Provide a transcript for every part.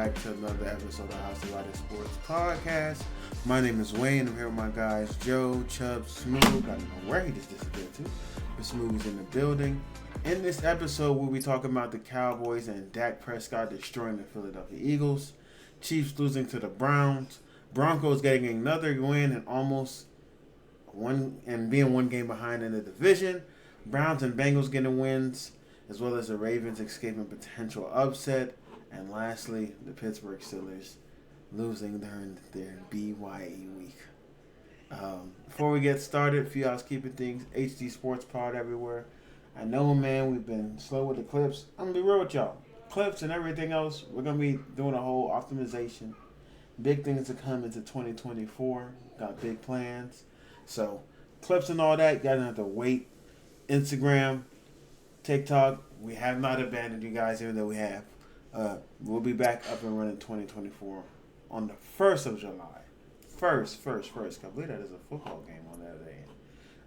back to another episode of House of Sports Podcast. My name is Dwayne. I'm here with my guys Joe, Chubb, Smooth. I don't know where he just disappeared to, but Smooth is in the building. In this episode, we'll be talking about the Cowboys and Dak Prescott destroying the Philadelphia Eagles, Chiefs losing to the Browns, Broncos getting another win and being one game behind in the division, Browns and Bengals getting wins, as well as the Ravens escaping potential upset, and lastly, the Pittsburgh Steelers losing during their BYE week. Before we get started, a few housekeeping things. hdsportspod everywhere. I know, man, we've been slow with the clips. I'm going to be real with y'all. Clips and everything else, we're going to be doing a whole optimization. Big things to come into 2024. Got big plans. So, clips and all that, you guys don't have to wait. Instagram, TikTok, we have not abandoned you guys, even though we have. We'll be back up and running 2024 on the 1st of July. First. I believe that is a football game on that day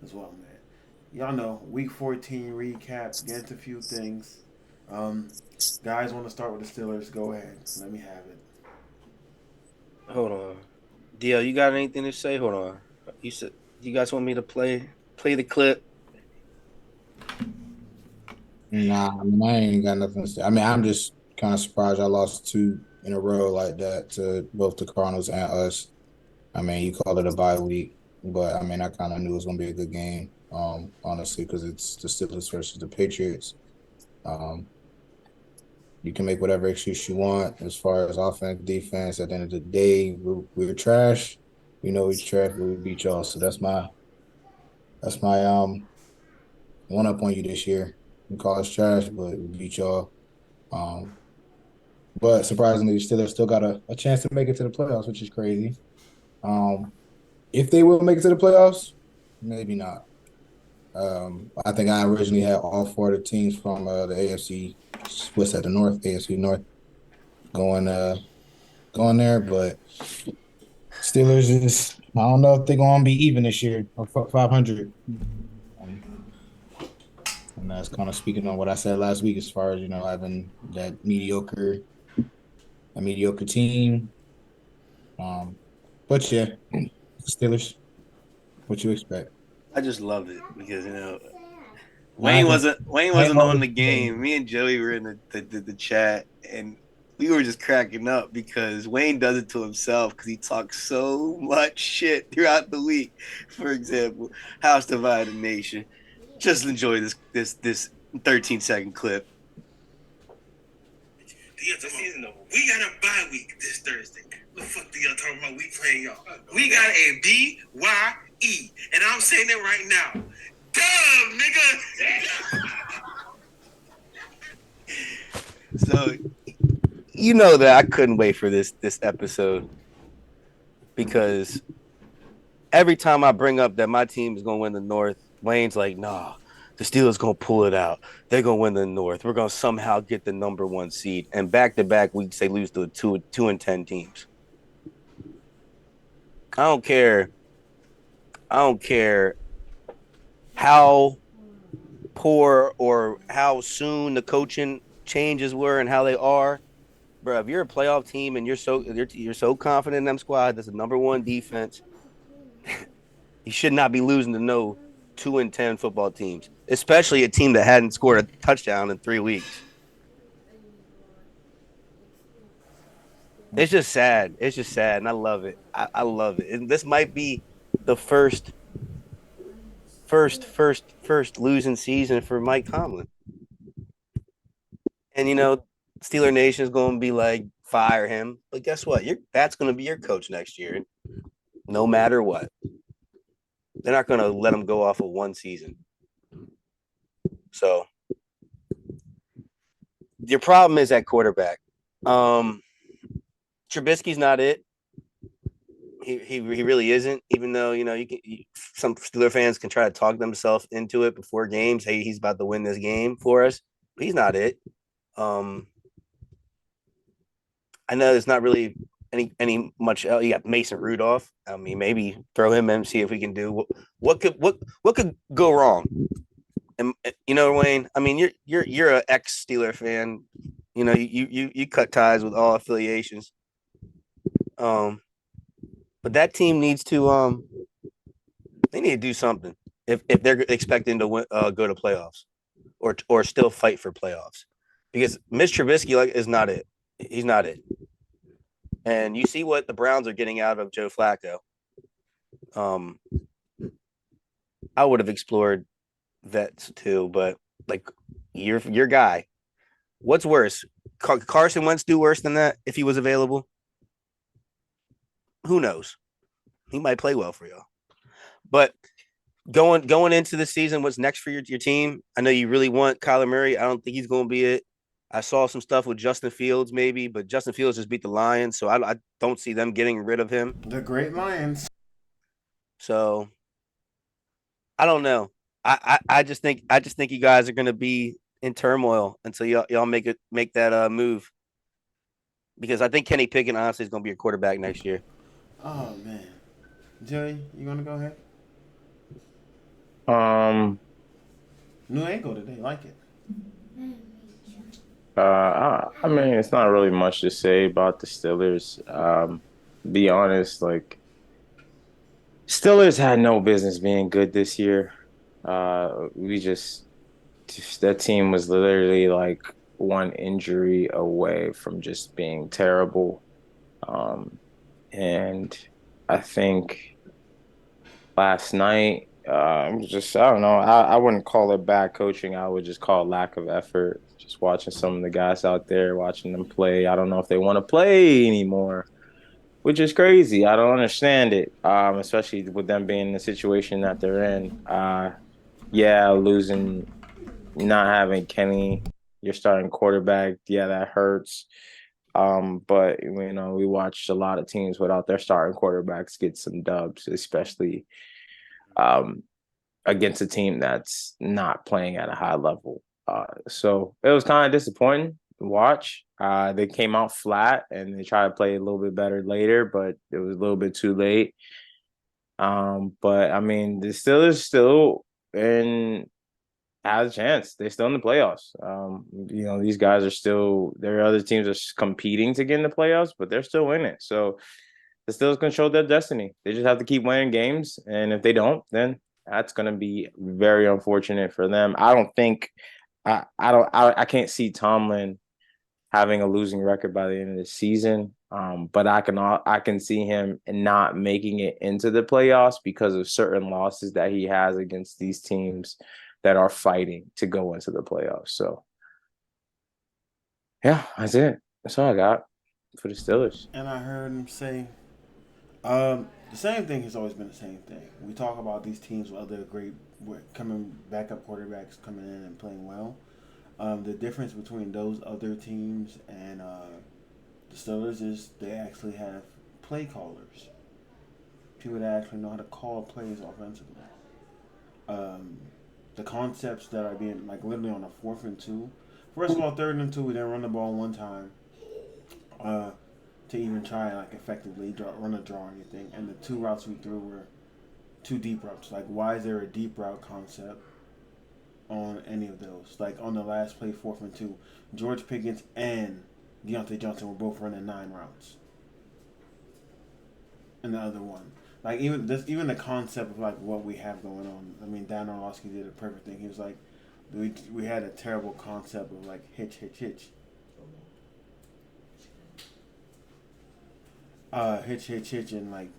as well, man. Y'all know, week 14 recap, get into a few things. Guys want to start with the Steelers, go ahead. Let me have it. Hold on. DL, you got anything to say? Hold on. You said you guys want me to play the clip? Nah, I ain't got nothing to say. I'm just kind of surprised I lost two in a row like that to both the Cardinals and us. You call it a bye week, but I kind of knew it was going to be a good game, honestly, because it's the Steelers versus the Patriots. You can make whatever excuse you want as far as offense, defense. At the end of the day, we're trash. We know we're trash, but we beat y'all. So that's my one up on you this year. We call us trash, but we beat y'all. But surprisingly, the Steelers still got a chance to make it to the playoffs, which is crazy. If they will make it to the playoffs, maybe not. I think I originally had all four of the teams from the AFC, what's that, the North, AFC North, going there, but Steelers is, I don't know if they're going to be even this year or 500. And that's kind of speaking on what I said last week as far as, having that mediocre team. But yeah, Steelers, what you expect? I just love it because Wayne wasn't on the game. Me and Joey were in the chat, and we were just cracking up because Wayne does it to himself because he talks so much shit throughout the week. For example, House Divided Nation. Just enjoy this 13-second clip. The season over. We got a bye week this Thursday. What the fuck do y'all talking about? We playing y'all. We got a BYE, and I'm saying it right now. Damn, nigga. So, you know that I couldn't wait for this episode because every time I bring up that my team is going to win the North, Wayne's like, nah, the Steelers going to pull it out. They're going to win the North. We're going to somehow get the number one seed. And back-to-back weeks, they lose to 2-10 teams. I don't care how poor or how soon the coaching changes were and how they are. Bro, if you're a playoff team and you're so confident in them squad, that's the number one defense. You should not be losing to no 2-10 football teams, especially a team that hadn't scored a touchdown in 3 weeks. It's just sad. And I love it. I love it. And this might be the first losing season for Mike Tomlin. And Steeler Nation is going to be like, fire him. But guess what? That's going to be your coach next year, no matter what. They're not going to let him go off of one season. So your problem is at quarterback. Trubisky's not it. He really isn't. Even though some Steeler fans can try to talk themselves into it before games. Hey, he's about to win this game for us. But he's not it. I know there's not really any much. You got Mason Rudolph. Maybe throw him in, see if we can do what could go wrong. And Wayne, you're an ex Steeler fan. You know, you cut ties with all affiliations. But that team needs to they need to do something if they're expecting to go to playoffs or still fight for playoffs, because Mitch Trubisky is not it. He's not it. And you see what the Browns are getting out of Joe Flacco. I would have explored vets too, but like your guy. What's worse? Carson Wentz do worse than that if he was available? Who knows? He might play well for y'all. But going into the season, what's next for your team? I know you really want Kyler Murray. I don't think he's going to be it. I saw some stuff with Justin Fields maybe, but Justin Fields just beat the Lions, so I don't see them getting rid of him. The great Lions. So I don't know. I just think you guys are going to be in turmoil until y'all make that move, because I think Kenny Pickett honestly is going to be your quarterback next year. Oh man, Joey, you gonna go ahead? New angle today, like it. I mean, it's not really much to say about the Steelers. Be honest, like Steelers had no business being good this year. We just that team was literally like one injury away from just being terrible. And I think last night, I don't know. I wouldn't call it bad coaching. I would just call it lack of effort. Just watching some of the guys out there, watching them play. I don't know if they want to play anymore, which is crazy. I don't understand it, especially with them being in the situation that they're in. Yeah, losing, not having Kenny, your starting quarterback. Yeah, that hurts. But we watched a lot of teams without their starting quarterbacks get some dubs, especially um, against a team that's not playing at a high level. So it was kind of disappointing to watch. They came out flat and they tried to play a little bit better later, but it was a little bit too late. But I mean, the Steelers still in has a chance. They're still in the playoffs. These guys are still. Their other teams are competing to get in the playoffs, but they're still in it. So the Steelers control their destiny. They just have to keep winning games, and if they don't, then that's going to be very unfortunate for them. I don't think. I can't see Tomlin having a losing record by the end of the season. But I can see him not making it into the playoffs because of certain losses that he has against these teams that are fighting to go into the playoffs. So, yeah, that's it. That's all I got for the Steelers. And I heard him say, the same thing has always been the same thing. We talk about these teams with other great backup quarterbacks coming in and playing well. The difference between those other teams and the Steelers is they actually have play callers, people that actually know how to call plays offensively. The concepts that are being like literally on a 4th and 2. First of all, 3rd and 2, we didn't run the ball one time to even try and like effectively run a draw or anything. And the 2 routes we threw were 2 deep routes. Like, why is there a deep route concept on any of those? Like on the last play, 4th and 2, George Pickens and Deontay Johnson were both running 9 routes. And the other one, like even the concept of like what we have going on. I mean, Dan Orlovsky did a perfect thing. He was like, we had a terrible concept of like hitch, hitch, and like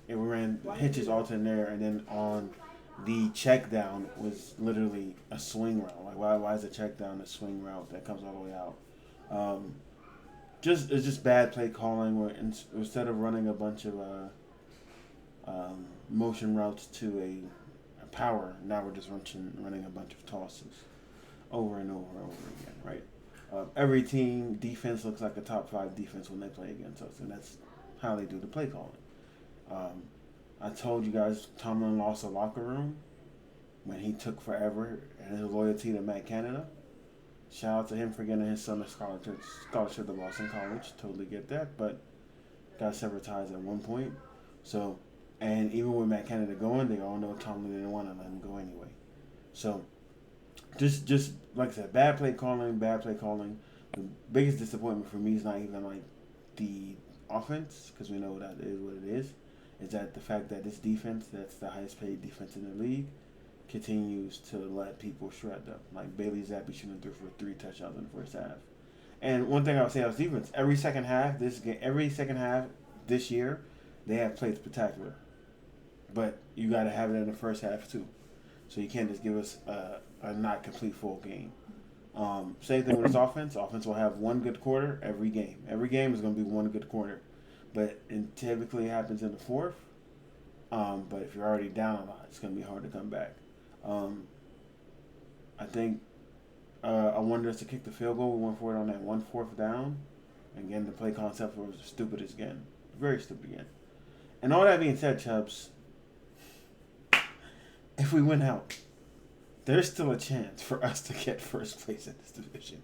we ran hitches alternate there, and then on the check down was literally a swing route. Like why is a check down a swing route that comes all the way out? It's just bad play calling. Where instead of running a bunch of motion routes to a power, now we're just running a bunch of tosses over and over and over again. Right? Every team defense looks like a top 5 defense when they play against us, and that's how they do the play calling. I told you guys Tomlin lost a locker room when he took forever and his loyalty to Matt Canada. Shout out to him for getting his son a scholarship to Boston College. Totally get that, but got severed ties at one point. So, and even with Matt Canada going, they all know Tomlin didn't want to let him go anyway. So, just like I said, bad play calling. The biggest disappointment for me is not even like the offense, because we know that is what it is. Is that the fact that this defense, that's the highest paid defense in the league, continues to let people shred them. Like Bailey Zappi shooting through for 3 touchdowns in the first half. And one thing I would say about defense, every second half this year, they have played spectacular. But you got to have it in the first half too. So you can't just give us a not complete full game. Same thing with this offense. Offense will have one good quarter every game. Every game is going to be one good quarter. But it typically happens in the fourth. But if you're already down a lot, it's going to be hard to come back. I think I wanted us to kick the field goal. We went for it on that 1/4 down. And again, the play concept was stupid again. Very stupid again. And all that being said, Chubbs, if we win out, there's still a chance for us to get first place in this division.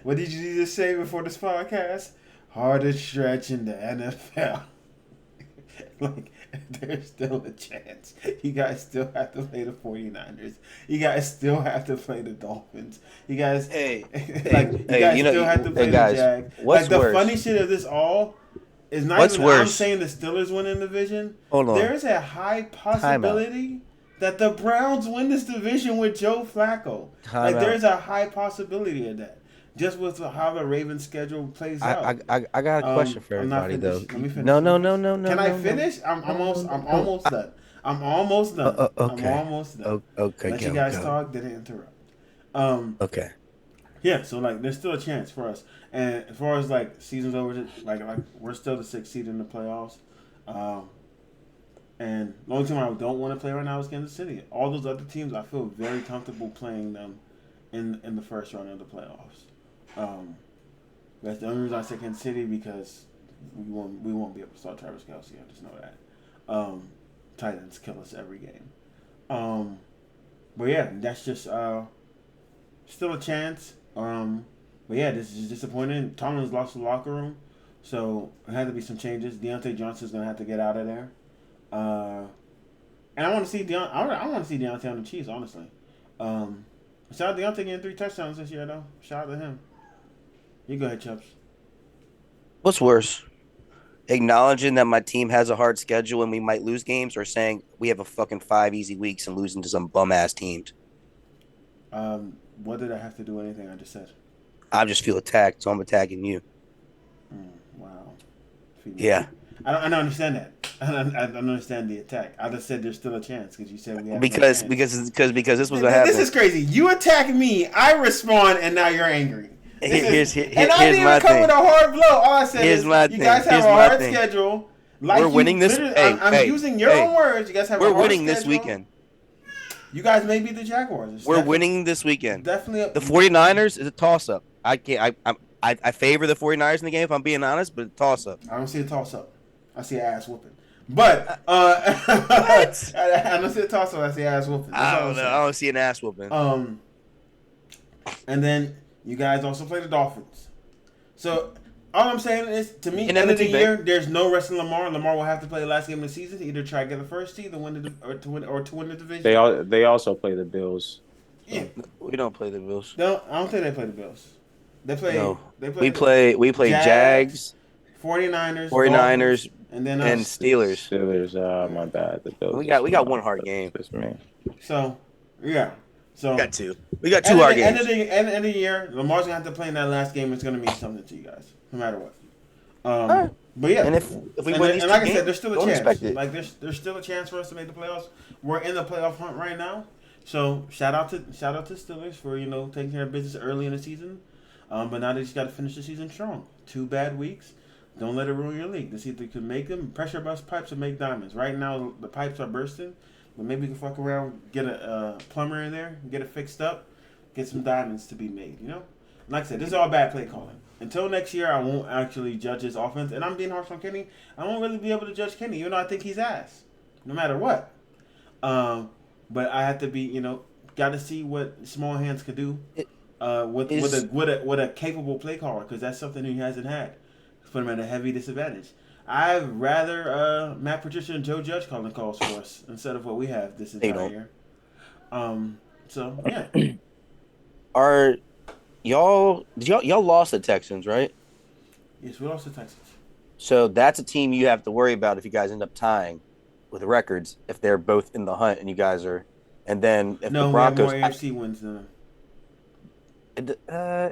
What did you just say before this podcast? Hardest stretch in the NFL. Like, there's still a chance. You guys still have to play the 49ers. You guys still have to play the Dolphins. You guys, Hey, still have to play the Jags. What's the worse? funny shit of this all is not What's even worse? I'm saying the Steelers win in the division. Hold on. There's a high possibility that the Browns win this division with Joe Flacco. There's a high possibility of that. Just with how the Ravens schedule plays out. I got a question for everybody though. Let me finish. No. Can I finish? I'm almost done. I'm almost done. Okay. I'm almost done. Okay. Let you guys talk. Didn't interrupt. Okay. Yeah. So like, there's still a chance for us. And as far as like season's over, like we're still the 6th seed in the playoffs. And the only team I don't want to play right now is Kansas City. All those other teams, I feel very comfortable playing them in the first round of the playoffs. That's the only reason I say Kansas City, because we won't be able to start Travis Kelce. I just know that. Titans kill us every game. But yeah, that's just still a chance. But yeah, this is disappointing. Tomlin's lost the locker room, so there had to be some changes. Deontay Johnson's gonna have to get out of there. And I want to see I want to see Deontay on the Chiefs, honestly. Shout out to Deontay getting 3 touchdowns this year, though. Shout out to him. You go ahead, Chubbs. What's worse? Acknowledging that my team has a hard schedule and we might lose games, or saying we have a fucking 5 easy weeks and losing to some bum ass teams? What did I have to do with anything I just said? I just feel attacked, so I'm attacking you. Wow. Yeah. I don't understand that. I don't understand the attack. I just said there's still a chance because you said we have because no chance. this was what happened. This is crazy. You attack me, I respond, and now you're angry. And I didn't even come with a hard blow. All I said is you guys have a hard schedule. Like we're winning this. I'm using your own words. You guys have. We're winning this weekend. You guys may beat the Jaguars. We're winning this weekend. Definitely. The 49ers is a toss-up. I favor the 49ers in the game, if I'm being honest, but a toss-up. I don't see a toss-up. I see an ass whooping. But what? I don't see a toss-up. I see an ass whooping. I don't know. I don't see an ass whooping. And then you guys also play the Dolphins. So all I'm saying is, to me, end of the year, there's no rest in Lamar. Lamar will have to play the last game of the season to either try to get the first seed, to win the division. They also play the Bills. Yeah, we don't play the Bills. No, I don't think they play the Bills. They play. No. We play Jags, 49ers, Dolphins, and then Steelers. Steelers. My bad. The Bills. We got one hard game. So yeah. So we got two. We got 2 hard games. End of the year, Lamar's gonna have to play in that last game. It's gonna mean something to you guys, no matter what. Right. But yeah, and if we win these and like I said, there's still a chance. Like there's still a chance for us to make the playoffs. We're in the playoff hunt right now. So shout out to Steelers for taking care of business early in the season. But now they just got to finish the season strong. 2 bad weeks. Don't let it ruin your league. This either could make them pressure bust pipes or make diamonds. Right now the pipes are bursting. But maybe we can fuck around, get a plumber in there, get it fixed up, get some diamonds to be made, Like I said, this is all bad play calling. Until next year, I won't actually judge his offense. And I'm being harsh on Kenny. I won't really be able to judge Kenny, even though I think he's ass, no matter what. But I have to be, got to see what small hands could do with a capable play caller, because that's something he hasn't had. Put him at a heavy disadvantage. I'd rather Matt Patricia and Joe Judge calling calls for us instead of what we have this entire year. So yeah. y'all lost the Texans, right? Yes, we lost to Texans. So that's a team you have to worry about if you guys end up tying with records if they're both in the hunt and you guys are. And then if the No, we have more Broncos, AFC wins than them.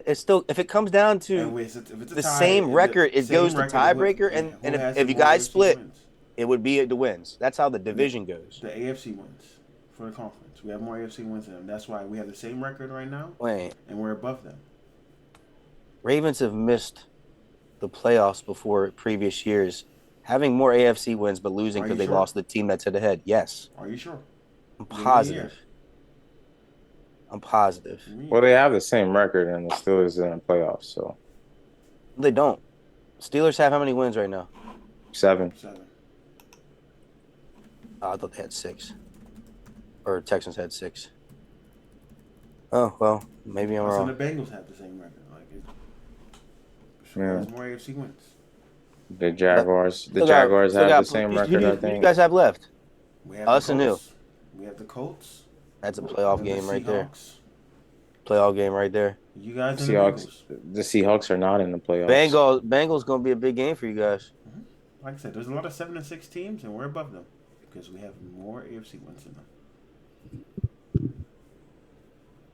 it's still if it comes down And to if it's a the tie, same record, it same goes to record, tiebreaker, who and has if the you more guys AFC split, wins? it would be the wins. That's how the division goes. The AFC wins for the conference. We have more AFC wins than them. That's why we have the same record right now, Wait, and we're above them. Ravens have missed the playoffs before previous years, having more AFC wins but losing Are because you they sure? lost the team that's at ahead. Yes, Are you sure? I'm Give me a positive. year. I'm positive. Well, they have the same record, and the Steelers in the playoffs, so They don't. Steelers have how many wins right now? 7. 7. Oh, I thought they had 6. Or Texans had 6. Oh, well, maybe I'm So wrong. the Bengals have the same record. Like Yeah. there's more AFC wins. The Jaguars Still have got- the same who record, I Who do you think. guys have left? We have Us the and who? Colts. We have the Colts. That's a We playoff have game the right there. Seahawks. Playoff game right there. You guys and Seahawks. the Bengals. The Seahawks are not in the playoffs. Bengals going to be a big game for you guys. Like I said, there's a lot of 7 and 6 teams, and we're above them because we have more AFC wins than them.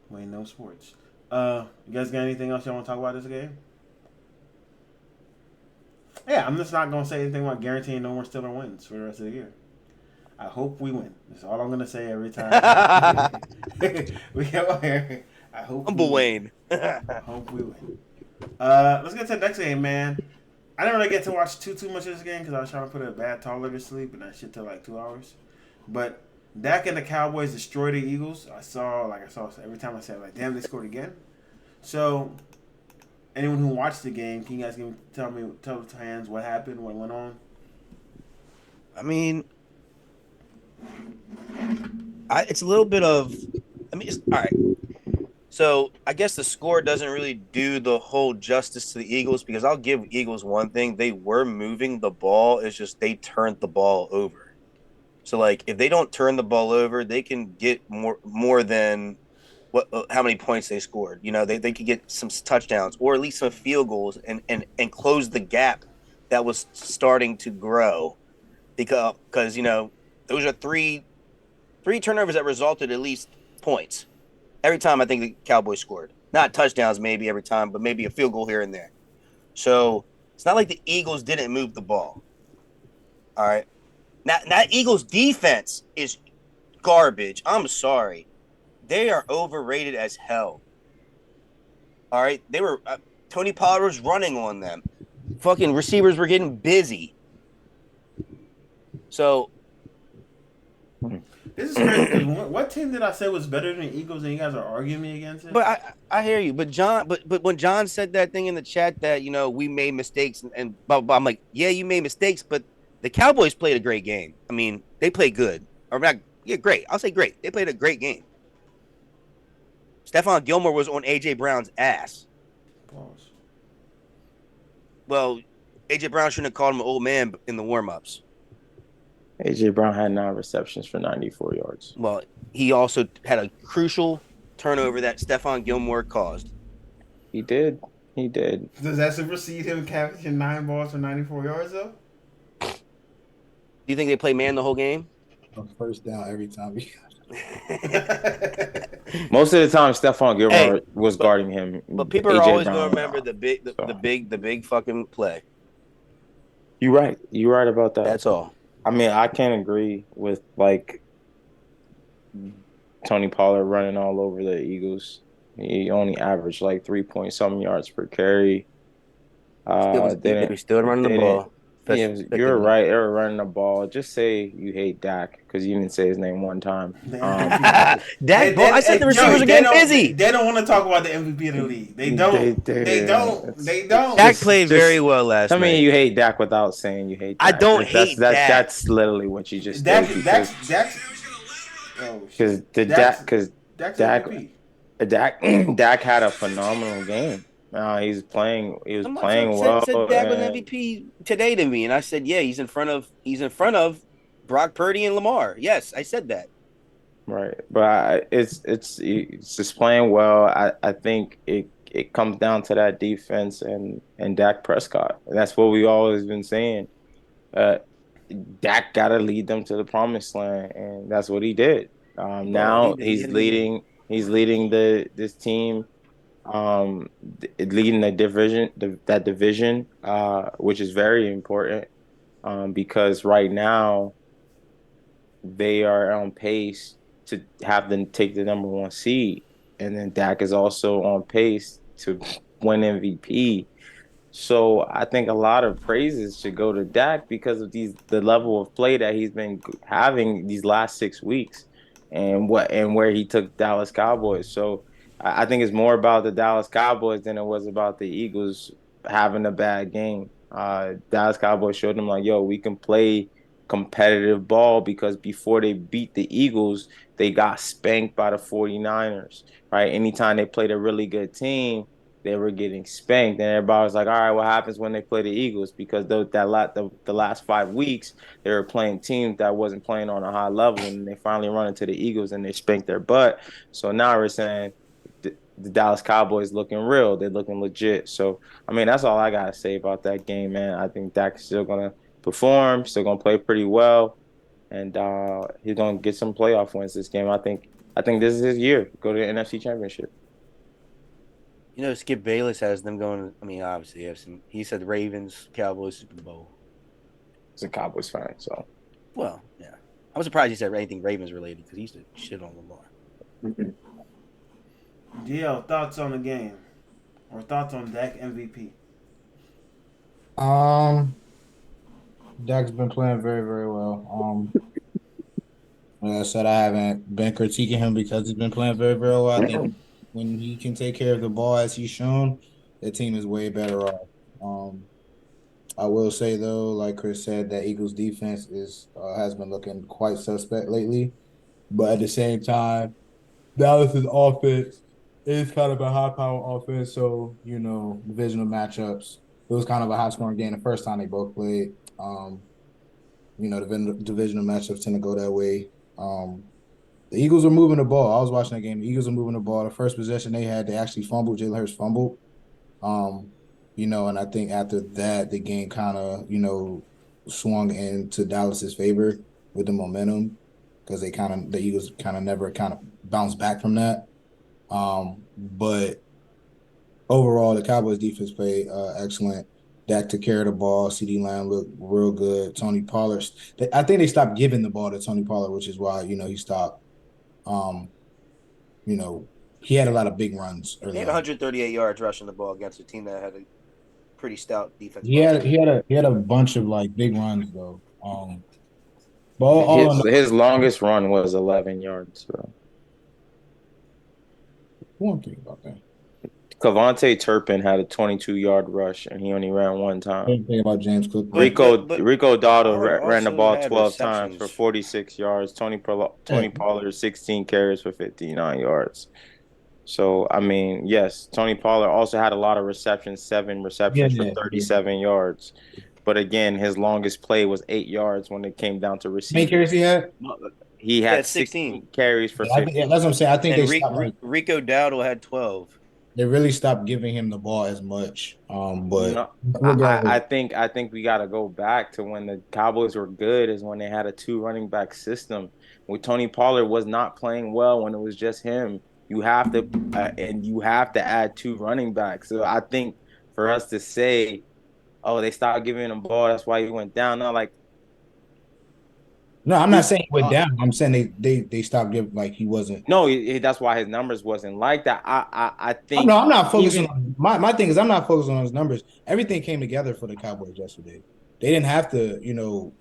We ain't no sports. You guys got anything else y'all want to talk about this game? Yeah, I'm just not gonna say anything about guaranteeing no more Steelers wins for the rest of the year. I hope we win. That's all I'm gonna say every time we get on here. I hope. Humble Wayne. I hope we win. Let's get to the next game, man. I didn't really get to watch too much of this game because I was trying to put a bad toddler to sleep, and that shit took like 2 hours. But Dak and the Cowboys destroyed the Eagles. I saw every time I said like, damn, they scored again. So, anyone who watched the game, can you guys tell the fans what happened, what went on? I mean, it's a little bit of. I mean, all right. So I guess the score doesn't really do the whole justice to the Eagles because I'll give Eagles one thing: they were moving the ball. It's just they turned the ball over. So like, if they don't turn the ball over, they can get more than how many points they scored. You know, they could get some touchdowns or at least some field goals and close the gap that was starting to grow because you know those are three turnovers that resulted at least points every time. I think the Cowboys scored, not touchdowns maybe every time, but maybe a field goal here and there. So it's not like the Eagles didn't move the ball. All right, now Eagles defense is garbage. I'm sorry. They are overrated as hell. All right, they were Tony Pollard was running on them. Fucking receivers were getting busy. So This is crazy. What team did I say was better than the Eagles, and you guys are arguing me against it? But I hear you. But when John said that thing in the chat that you know we made mistakes and blah, blah, blah, I'm like, yeah, you made mistakes, but the Cowboys played a great game. I mean, they played good or not? Yeah, great. I'll say great. They played a great game. Stephon Gilmore was on AJ Brown's ass. Pause. Well, AJ Brown shouldn't have called him an old man in the warm-ups. AJ Brown had 9 receptions for 94 yards. Well, he also had a crucial turnover that Stephon Gilmore caused. He did. Does that supersede him catching 9 balls for 94 yards, though? Do you think they play man the whole game? First down every time. Most of the time, Stephon Gilmore was guarding him. But people are AJ always Brown going to remember was the big fucking play. You're right. You're right about that. That's all. I mean, I can't agree with like Tony Pollard running all over the Eagles. He only averaged like 3-point-something yards per carry. They were still running the ball. Yeah, you're right. They were running the ball. Just say you hate Dak because you didn't say his name one time. Dak, I said the receivers are getting busy. They don't want to talk about the MVP of the league. They don't. They don't. Dak played very well last night. I mean, you hate Dak without saying you hate Dak. I don't hate Dak. That's literally what you just did. Dak had a phenomenal game. He's playing. He was playing well. Said Dak was MVP today to me, and I said, "Yeah, he's in front of Brock Purdy and Lamar." Yes, I said that. Right, but it's just playing well. I think it comes down to that defense and Dak Prescott. And that's what we always been saying. Uh, Dak got to lead them to the promised land, and that's what he did. Bro, he Now did. he's leading. He's leading this team, leading that division, which is very important. Because right now they are on pace to have them take the number one seed, and then Dak is also on pace to win MVP. So I think a lot of praises should go to Dak because of the level of play that he's been having these last 6 weeks, and where he took Dallas Cowboys. So I think it's more about the Dallas Cowboys than it was about the Eagles having a bad game. Dallas Cowboys showed them like, yo, we can play competitive ball because before they beat the Eagles, they got spanked by the 49ers, right? Anytime they played a really good team, they were getting spanked, and everybody was like, "All right, what happens when they play the Eagles?" Because the last 5 weeks they were playing teams that wasn't playing on a high level, and they finally run into the Eagles and they spanked their butt. So now we're saying the Dallas Cowboys looking real, they're looking legit. So I mean, that's all I gotta say about that game, man. I think Dak's still gonna perform, still gonna play pretty well, and he's gonna get some playoff wins this game. I think this is his year. Go to the NFC Championship. Skip Bayless has them going. I mean, obviously, he said the Ravens, Cowboys, Super Bowl. He's a Cowboys fan, so. Well, yeah. I was surprised he said anything Ravens related because he used to shit on Lamar. DL, thoughts on the game? Or thoughts on Dak MVP? Dak's been playing very, very well. Like I said, I haven't been critiquing him because he's been playing very, very well. I think when he can take care of the ball as he's shown, the team is way better off. I will say though, like Chris said, that Eagles defense has been looking quite suspect lately. But at the same time, Dallas's offense is kind of a high power offense. So, divisional matchups. It was kind of a high scoring game the first time they both played. The divisional matchups tend to go that way. The Eagles are moving the ball. I was watching that game. The Eagles are moving the ball. The first possession they had, they actually fumbled. Jalen Hurts fumbled. And I think after that, the game kind of, swung into Dallas's favor with the momentum because the Eagles kind of never kind of bounced back from that. But overall, the Cowboys defense played excellent. Dak took care of the ball. CeeDee Lamb looked real good. Tony Pollard, I think they stopped giving the ball to Tony Pollard, which is why, he stopped. He had a lot of big runs He early had on. 138 yards rushing the ball against a team that had a pretty stout defense. He had a bunch of like big runs though. But all in all, His longest run was 11 yards. So. one thing about that. Cavante Turpin had a 22-yard rush, and he only ran one time. Same thing about James Cook. Rico Dowdle ran the ball 12 receptions. times for 46 yards. Tony Pollard 16 carries for 59 yards. So I mean, yes, Tony Pollard also had a lot of receptions, 7 receptions for 37 yards. But again, his longest play was 8 yards when it came down to receiving. How many carries he had? He had 16 carries for 50. That's what I'm saying. I think And they stopped. Rico Dowdle had 12. They really stopped giving him the ball as much. But I think we got to go back to when the Cowboys were good is when they had a 2 running back system. When Tony Pollard was not playing well when it was just him. You have to add 2 running backs. So I think for us to say, oh, they stopped giving him the ball, that's why he went down. No, I'm not saying he went down. I'm saying they stopped giving he wasn't. No, that's why his numbers wasn't like that. I think. No, I'm not focusing on my thing is I'm not focusing on his numbers. Everything came together for the Cowboys yesterday. They didn't have to,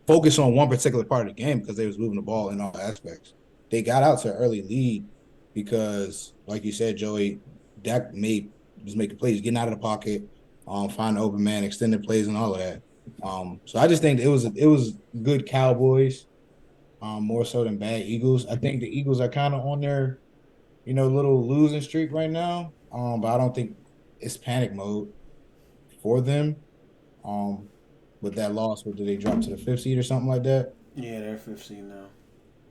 focus on one particular part of the game because they was moving the ball in all aspects. They got out to an early lead because, like you said, Joey, Dak was making plays, getting out of the pocket, finding open man, extended plays, and all of that. So I just think it was good Cowboys, more so than bad Eagles. I think the Eagles are kind of on their, little losing streak right now. But I don't think it's panic mode for them. With that loss, did they drop to the 5th seed or something like that? Yeah, they're 5th seed now.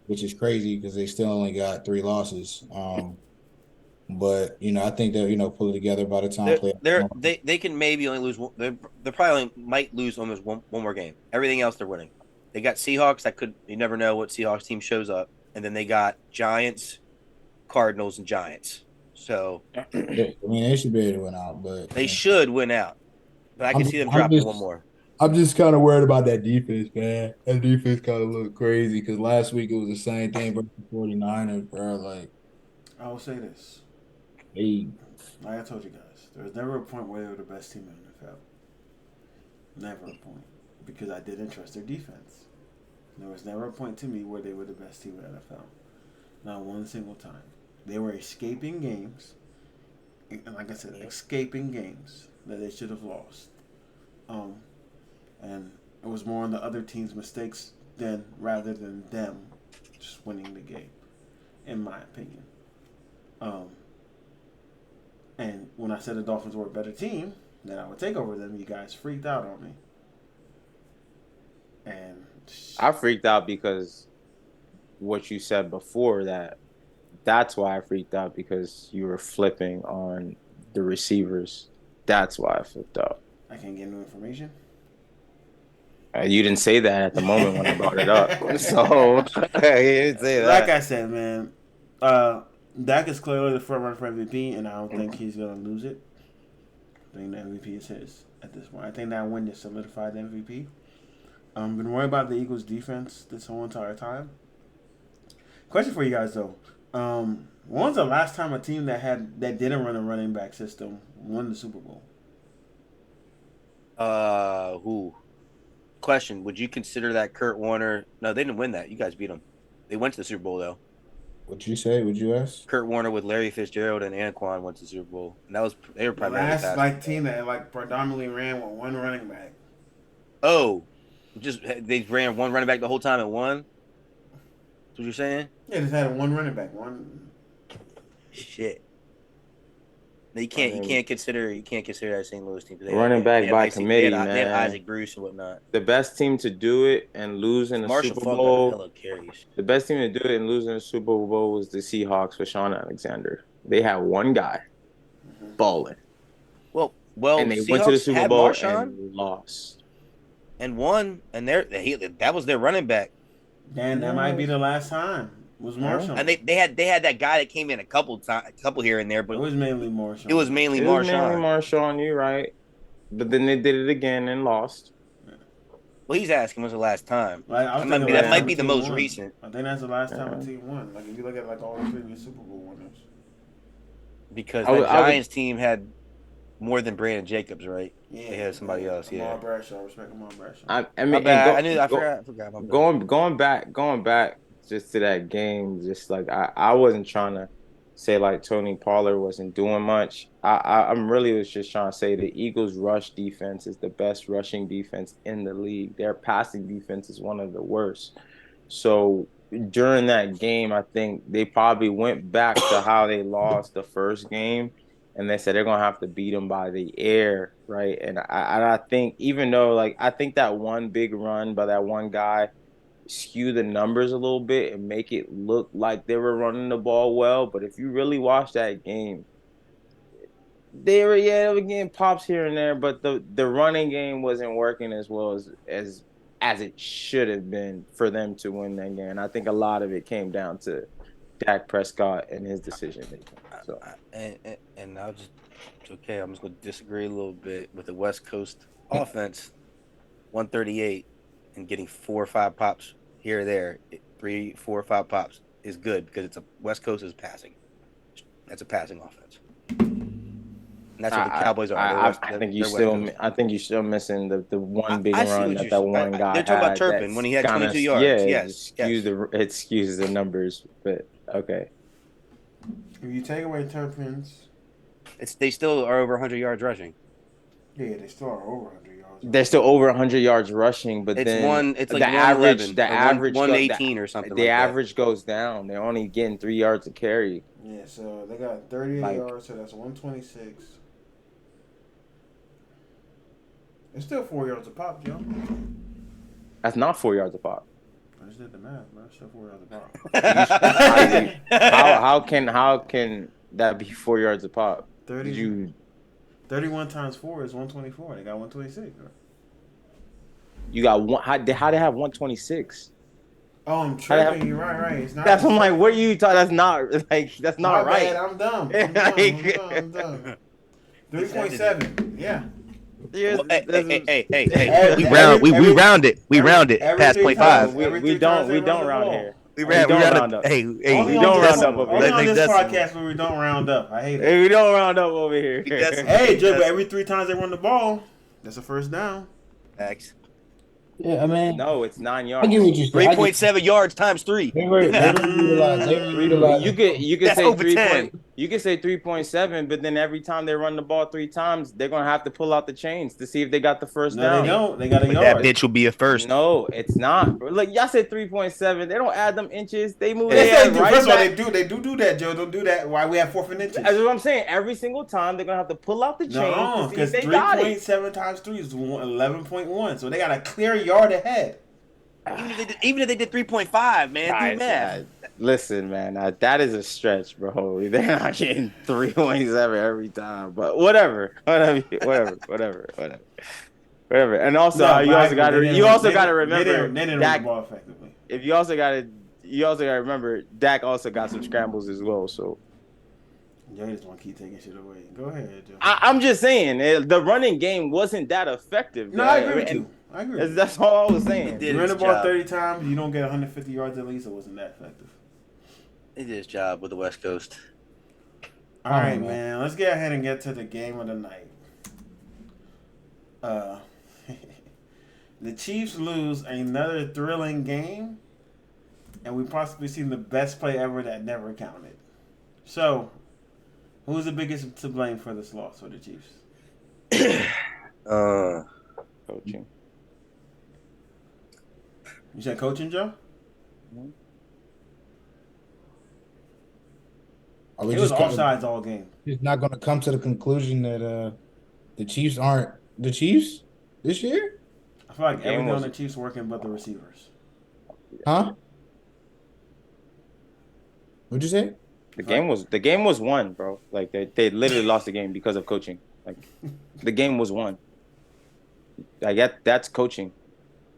Which is crazy because they still only got 3 losses. But I think they'll pull it together by the time playoffs. They can maybe only lose one. They probably might lose almost one more game. Everything else they're winning. They got Seahawks. You never know what Seahawks team shows up, and then they got Giants, Cardinals, and Giants. So they should be able to win out, but they should win out. But I can see them I'm dropping just, one more. I'm just kind of worried about that defense, man. That defense kind of looked crazy because last week it was the same thing versus the 49ers, bro. Like, I will say this. they Like I told you guys, there was never a point where they were the best team in the NFL. Never a point. Because I didn't trust their defense. There was never a point to me where they were the best team in the NFL. Not one single time. They were escaping games. And like I said, escaping games that they should have lost. And it was more on the other team's mistakes rather than them just winning the game, in my opinion. And when I said the Dolphins were a better team, that I would take over them, you guys freaked out on me. And I freaked out because what you said before that's why I freaked out, because you were flipping on the receivers. That's why I flipped out. I can't get new information. You didn't say that at the moment when I brought it up. So you didn't say that. Like I said, man, Dak is clearly the front runner for MVP, and I don't think he's going to lose it. I think the MVP is his at this point. I think that win just solidified the MVP. Been worried about the Eagles' defense this whole entire time. Question for you guys, though. When was the last time a team that didn't run a running back system won the Super Bowl? Who? Question: would you consider that Kurt Warner? No, they didn't win that. You guys beat them. They went to the Super Bowl though. What'd you say? Would you ask? Kurt Warner with Larry Fitzgerald and Anquan went to the Super Bowl, and they were The primarily last team that predominantly ran with one running back. Oh, just they ran one running back the whole time and won. That's what you're saying? Yeah, just had one running back. One. Shit. You can't consider that St. Louis team. Running back by committee, man. They had Isaac Bruce and whatnot. The best team to do it and lose in the Super Bowl. The best team to do it and lose in the Super Bowl was the Seahawks with Shaun Alexander. They had one guy balling. Well, and they went to the Super Bowl and lost. And won, and that was their running back. Dan, that might be the last time. Was Marshawn. And they had that guy that came in a couple here and there, but it was mainly Marshawn. It was mainly Marshawn, you're right. But then they did it again and lost. Well, he's asking when's the last time. That might be the most recent. I think that's the last time a team won. Like if you look at all the previous Super Bowl winners. Because the Giants team had more than Brandon Jacobs, right? Yeah, they had somebody else. Yeah, Amar Bradshaw. Respect Amar Bradshaw. I forgot. Going back. Just to that game, just like I wasn't trying to say like Tony Pollard wasn't doing much. I'm really was just trying to say the Eagles' rush defense is the best rushing defense in the league. Their passing defense is one of the worst. So during that game, I think they probably went back to how they lost the first game, and they said they're gonna have to beat them by the air, right? And I think even though I think that one big run by that one guy skew the numbers a little bit and make it look like they were running the ball well, but if you really watch that game, they were getting pops here and there, but the running game wasn't working as well as it should have been for them to win that game. And I think a lot of it came down to Dak Prescott and his decision making. So and I'm just gonna disagree a little bit with the West Coast offense. 138 and getting 4 or 5 pops here or there, 3, 4, 5 pops is good because it's a West Coast is passing. That's a passing offense. And that's what the Cowboys are. I think you're still missing the one big run that one guy. They're talking about Turpin when he had 22 yards. It skews the numbers, but okay. If you take away Turpin's, they still are over 100 yards rushing. Yeah, they still are over 100 yards. They're still over 100 yards rushing, but it's the average 118 or something. The average goes down. They're only getting 3 yards a carry. Yeah, so they got 38 yards, so that's 126. It's still 4 yards a pop, Joe. That's not 4 yards a pop. I just did the math, bro. It's still 4 yards a pop. That'd be 4 yards a pop. 30, 31 times 4 is 124. They got 126. You got one. How they have 126? Oh, I'm tripping. You're right. It's not. That's I'm like, what are you talking? That's not that's not My right. bad, I'm dumb. I'm dumb. 3.7. Yeah. Well, hey. We round it past 0.5. We don't round here. We round up. Hey, we don't round up over here. Only on this podcast where we don't round up. I hate it. Hey, we don't round up over here. Hey, Joe, but every 3 times they run the ball, that's a first down. X. Yeah, I mean, no, it's 9 yards. I get what you say. 3.7 yards times 3. They realize. You could That's say over 3. 10. You could say 3.7, but then every time they run the ball 3 times, they're gonna have to pull out the chains to see if they got the first down. They don't. They got a yard. That bitch will be a first. No, it's not. Look, y'all said 3.7. They don't add them inches. They move. First of all, back. they do that, Joe. Don't do that. Why we have 4th and inches? That's what I'm saying. Every single time they're gonna have to pull out the chains to see if because they got it. 3.7 times 3 is 11.1. So they got a clear yard ahead. Even if they did 3.5, man, do math. Listen, man, that is a stretch, bro. They're not getting 3.7 every time, but whatever. And also, you also got to remember they didn't Dak, run the ball effectively. If you also got to remember Dak also got some scrambles as well. So Joe just want to keep taking shit away. Go ahead, Joe. I'm just saying the running game wasn't that effective. No, I agree with you. That's all I was saying. You run the ball 30 times, you don't get 150 yards at least. It wasn't that effective. He did his job with the West Coast. All right, man. Let's get ahead and get to the game of the night. The Chiefs lose another thrilling game, and we possibly seen the best play ever that never counted. So, who's the biggest to blame for this loss for the Chiefs? Coaching. You said coaching, Joe? Mm-hmm. It was offsides all game. He's not going to come to the conclusion that the Chiefs aren't the Chiefs this year? I feel like everything on the Chiefs working but the receivers. Huh? What'd you say? The game was won, bro. Like they literally lost the game because of coaching. Like the game was won. Like that's coaching.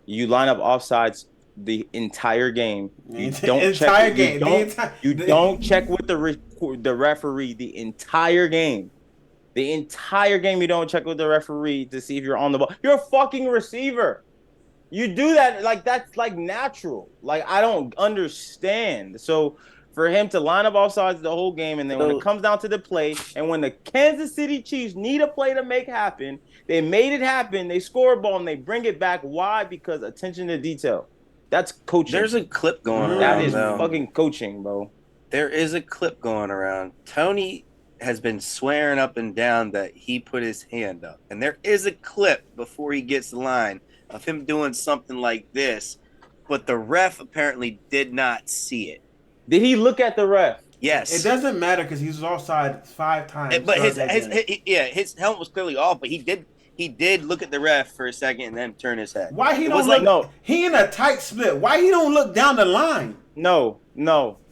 You line up offsides the entire game. You don't check. You don't check with the referee the entire game. The entire game you don't check with the referee to see if you're on the ball. You're a fucking receiver. You do that like that's like natural. Like I don't understand. So for him to line up offsides the whole game, and then when it comes down to the play, and when the Kansas City Chiefs need a play to make happen, they made it happen. They score a ball and they bring it back. Why? Because attention to detail. That's coaching. There's a clip going around. That is fucking coaching, bro. There is a clip going around. Tony has been swearing up and down that he put his hand up. And there is a clip before he gets the line of him doing something like this, but the ref apparently did not see it. Did he look at the ref? Yes. It doesn't matter because he was offside 5 times. But his helmet was clearly off, but he did look at the ref for a second and then turn his head. Why he don't look? No, he in a tight split. Why he don't look down the line? No.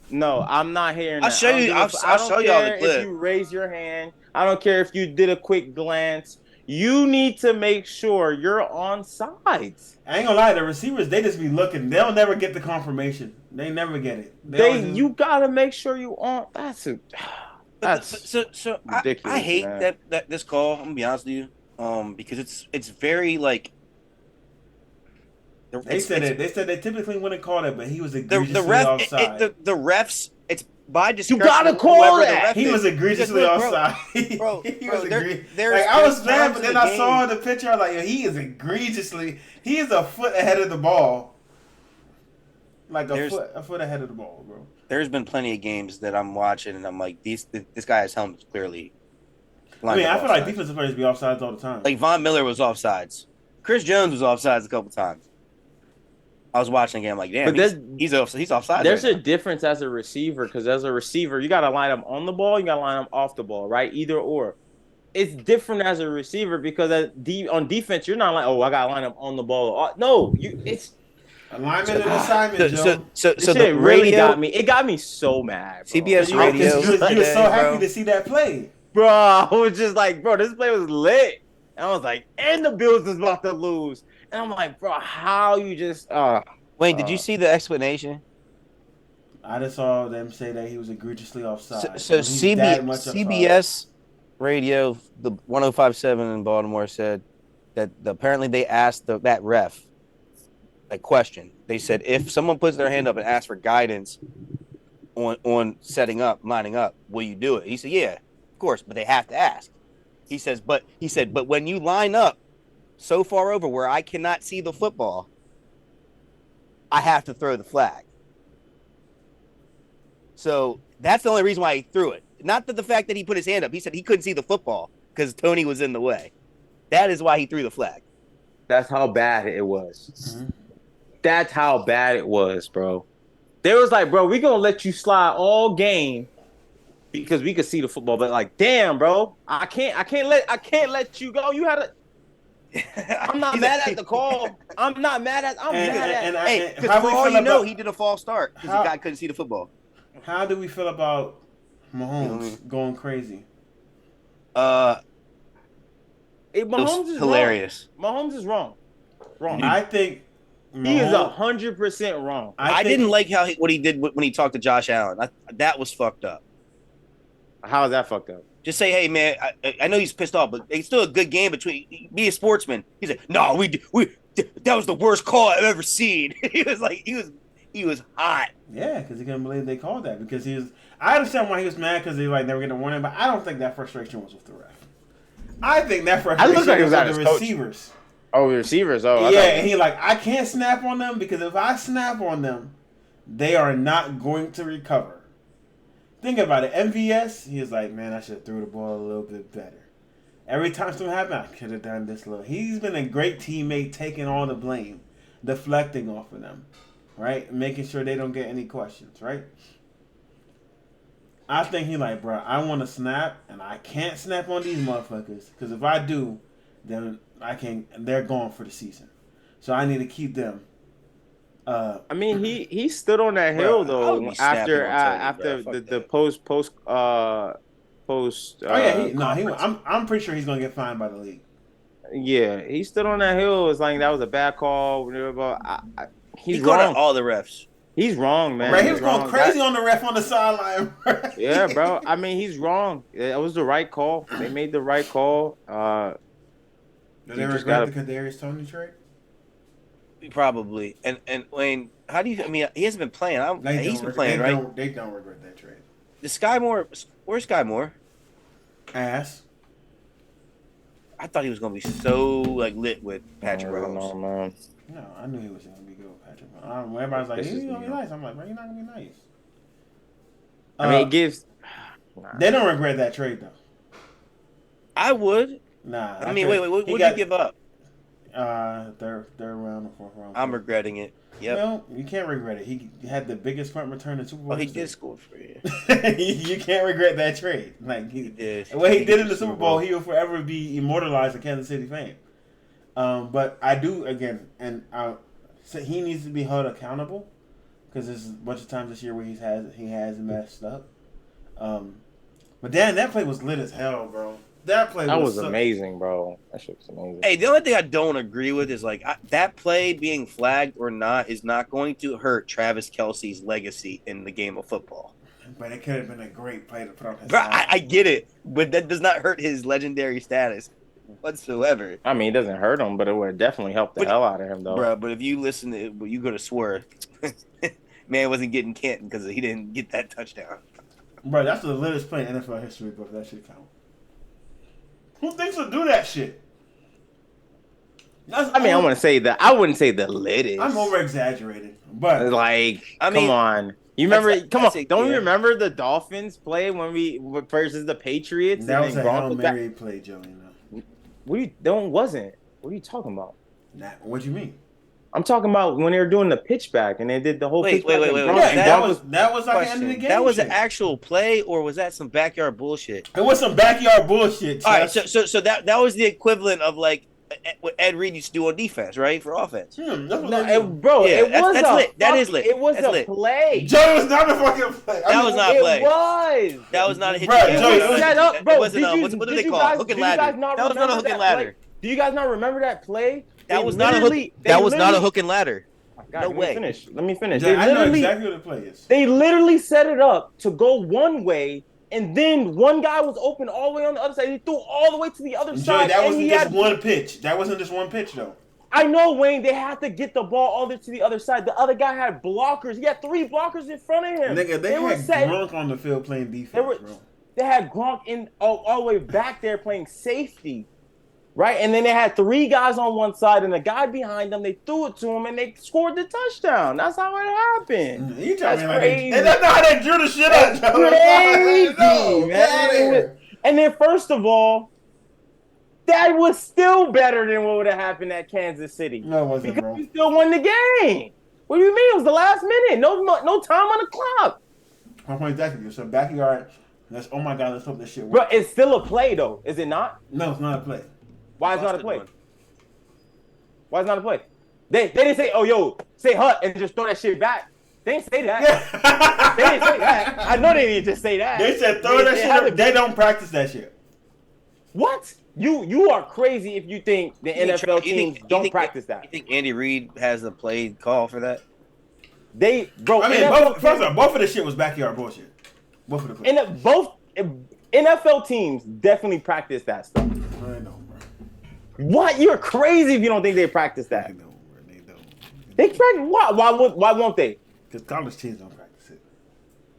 I'm not hearing that. I'll show you. I'll show y'all the clip. If you raise your hand, I don't care if you did a quick glance. You need to make sure you're on sides. I ain't gonna lie, the receivers, they just be looking. They'll never get the confirmation. They never get it. You gotta make sure you on. That's so ridiculous. I hate that this call. I'm gonna be honest with you, because it's very like. They said they typically wouldn't call it, but he was egregiously offside. The refs, it's by discretion. You gotta call that. He was egregiously offside. Bro, I was mad, but then I saw the picture. I'm like, yo, he is egregiously. He is a foot ahead of the ball. Like a foot ahead of the ball, bro. There's been plenty of games that I'm watching, and I'm like, this guy's helmet is clearly. I feel like defensive players be offsides all the time. Like Von Miller was offsides. Chris Jones was offsides a couple times. I was watching the game like, damn, he's offside. There's a difference as a receiver, because as a receiver, you got to line up on the ball, you got to line up off the ball, right? Either or. It's different as a receiver because on defense, you're not like, oh, I got to line up on the ball. No, Alignment and assignment, Joe. So This the shit really radio, got me. It got me so mad, bro. CBS You radio. was so today, happy bro. to see that play. Bro, I was just like, bro, this play was lit. And I was like, and the Bills is about to lose. And I'm like, bro, how you just Wayne, did you see the explanation? I just saw them say that he was egregiously offside. So When he's that much offside. CBS radio, the 105.7 in Baltimore said that apparently they asked that ref a question. They said, if someone puts their hand up and asks for guidance on setting up, lining up, will you do it? He said, yeah, of course, but they have to ask. He said, but when you line up so far over where I cannot see the football, I have to throw the flag. So that's the only reason why he threw it. Not that the fact that he put his hand up. He said he couldn't see the football because Tony was in the way. That is why he threw the flag. That's how bad it was. Mm-hmm. That's how bad it was, bro. They was like, bro, we gonna let you slide all game because we could see the football. But like, damn, bro, I can't let you go. You had a. I'm not mad at the call. I'm mad at. Hey, because for all you know, he did a false start because the guy couldn't see the football. How do we feel about Mahomes going crazy? Mahomes is hilarious. Wrong. Mahomes is wrong. I think he is 100% wrong. I didn't like what he did when he talked to Josh Allen. That was fucked up. How is that fucked up? Just say, hey man, I know he's pissed off, but it's still a good game between. Be a sportsman. He's like, no, we that was the worst call I've ever seen. He was like, he was hot. Yeah, because he couldn't believe they called that. Because he was. I understand why he was mad because they like never get a warning, but I don't think that frustration was with the ref. I think that frustration was with the receivers. Oh, the receivers. Oh, yeah, and he like, I can't snap on them because if I snap on them, they are not going to recover. Think about it. MVS, he was like, man, I should have threw the ball a little bit better. Every time something happened, I could have done this little. He's been a great teammate, taking all the blame, deflecting off of them, right? Making sure they don't get any questions, right? I think he like, bro, I want to snap, and I can't snap on these motherfuckers because if I do, then they're gone for the season. So I need to keep them. I mean, he stood on that hill though after the post. I'm pretty sure he's gonna get fined by the league. Yeah, he stood on that hill. It's like that was a bad call. He's called wrong. out all the refs. He's wrong, man. Right, he was going crazy on the ref on the sideline. Right? Yeah, bro. I mean, he's wrong. It was the right call. They made the right call. Do they regret the Kadarius Toney trade? Probably. And Wayne, how do you? I mean, he hasn't been playing. He's been playing, right? They don't regret that trade. The Sky Moore. Where's Sky Moore? Ass. I thought he was gonna be so lit with Patrick Mahomes. No, I knew he was gonna be good with Patrick Mahomes. Everybody's like, he's gonna be nice. I'm like, bro, you're not gonna be nice. I mean, it gives. They don't regret that trade though. I would. Nah. I mean, wait. What did you give up? Third round or fourth round. I'm regretting it. Yep. Well, you can't regret it. He had the biggest punt return in Super Bowl. Oh, he did score for you. You can't regret that trade. Like he did. What he did in the Super Bowl, he will forever be immortalized in Kansas City fame. But I do again, and so he needs to be held accountable because there's a bunch of times this year where he has messed up. But Dan, that play was lit as hell, bro. That was amazing, bro. That shit was amazing. Hey, the only thing I don't agree with is that play being flagged or not is not going to hurt Travis Kelce's legacy in the game of football. But it could have been a great play to put on his bro, I get it, but that does not hurt his legendary status whatsoever. I mean, it doesn't hurt him, but it would definitely help the hell out of him, though. Bro, but if you listen to it, you go to Swerve, man wasn't getting Canton because he didn't get that touchdown. Bro, that's the latest play in NFL history, but that shit count. Who thinks he'll do that shit? I wouldn't say the latest. I'm over exaggerating, but come on. You remember? Don't you remember the Dolphins play when we versus the Patriots? That was a Hail Mary play, Joey. Wasn't. What are you talking about? What do you mean? I'm talking about when they were doing the pitchback and they did the whole pitch back. Wait. Yeah, that was like the end of the game. That was an actual play, or was that some backyard bullshit? It was some backyard bullshit. All right, so that was the equivalent of what Ed Reed used to do on defense, right? For offense. That's what No, they do. it was that's lit. That is lit. It was That's a lit. play. Joey was not a fucking play. That was not a play. It was. That was not a hit. Bro, It Joey, was set up, bro. It wasn't, what do they call it? Hook and ladder. That was not a hook and ladder. Do you guys not remember that play? That was not a hook. That was not a hook and ladder. God, no way. Let me finish. I know exactly what the play is. They literally set it up to go one way, and then one guy was open all the way on the other side. He threw all the way to the other Joey, side. that wasn't just one pitch. That wasn't just one pitch, though. I know, Wayne. They had to get the ball all the way to the other side. The other guy had blockers. He had 3 blockers in front of him. Nigga, they had Gronk on the field playing defense, bro. They had Gronk in all the way back there playing safety. Right, and then they had 3 guys on one side and a guy behind them. They threw it to him and they scored the touchdown. That's how it happened. You That's crazy. That's not how they drew the shit up, Joe. Crazy, man. And then, first of all, that was still better than what would have happened at Kansas City. No, it wasn't, because bro. you still won the game. What do you mean? It was the last minute. No time on the clock. My point exactly. So backyard. Oh my God, let's hope this shit works. But it's still a play, though. Is it not? No, it's not a play. Why is it not a play? Why is it not a play? They didn't say, oh, yo, say hut and just throw that shit back. They didn't say that. They didn't say that. I know they didn't just say that. They said throw that shit. They don't practice that shit. What? You are crazy if you think the NFL teams don't practice that. You think Andy Reid has a play call for that? Bro. I mean, first of all, both of the shit was backyard bullshit. Both of the plays. Both NFL teams definitely practice that stuff. I know, bro. What? You're crazy if you don't think they practice that. I know, bro. They don't. They practice. Why won't they? Because college teams don't practice it.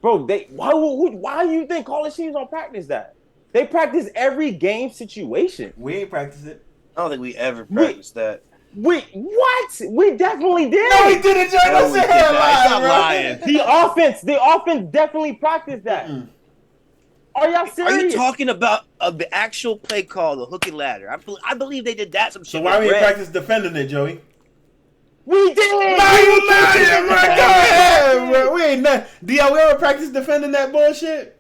Bro, why do you think college teams don't practice that? They practice every game situation. We ain't practice it. I don't think we ever practiced that. What? We definitely did. No, we didn't. Joe. Don't sit here Stop lying, lying. The offense definitely practiced that. Mm-mm. Are y'all serious? Are you talking about the actual play call, the hook and ladder? I believe they did that. Some shit. So why we practice defending it, Joey? We did. No, you lying, bro. Go ahead, bro. We ain't nothing. Do y'all ever practice defending that bullshit?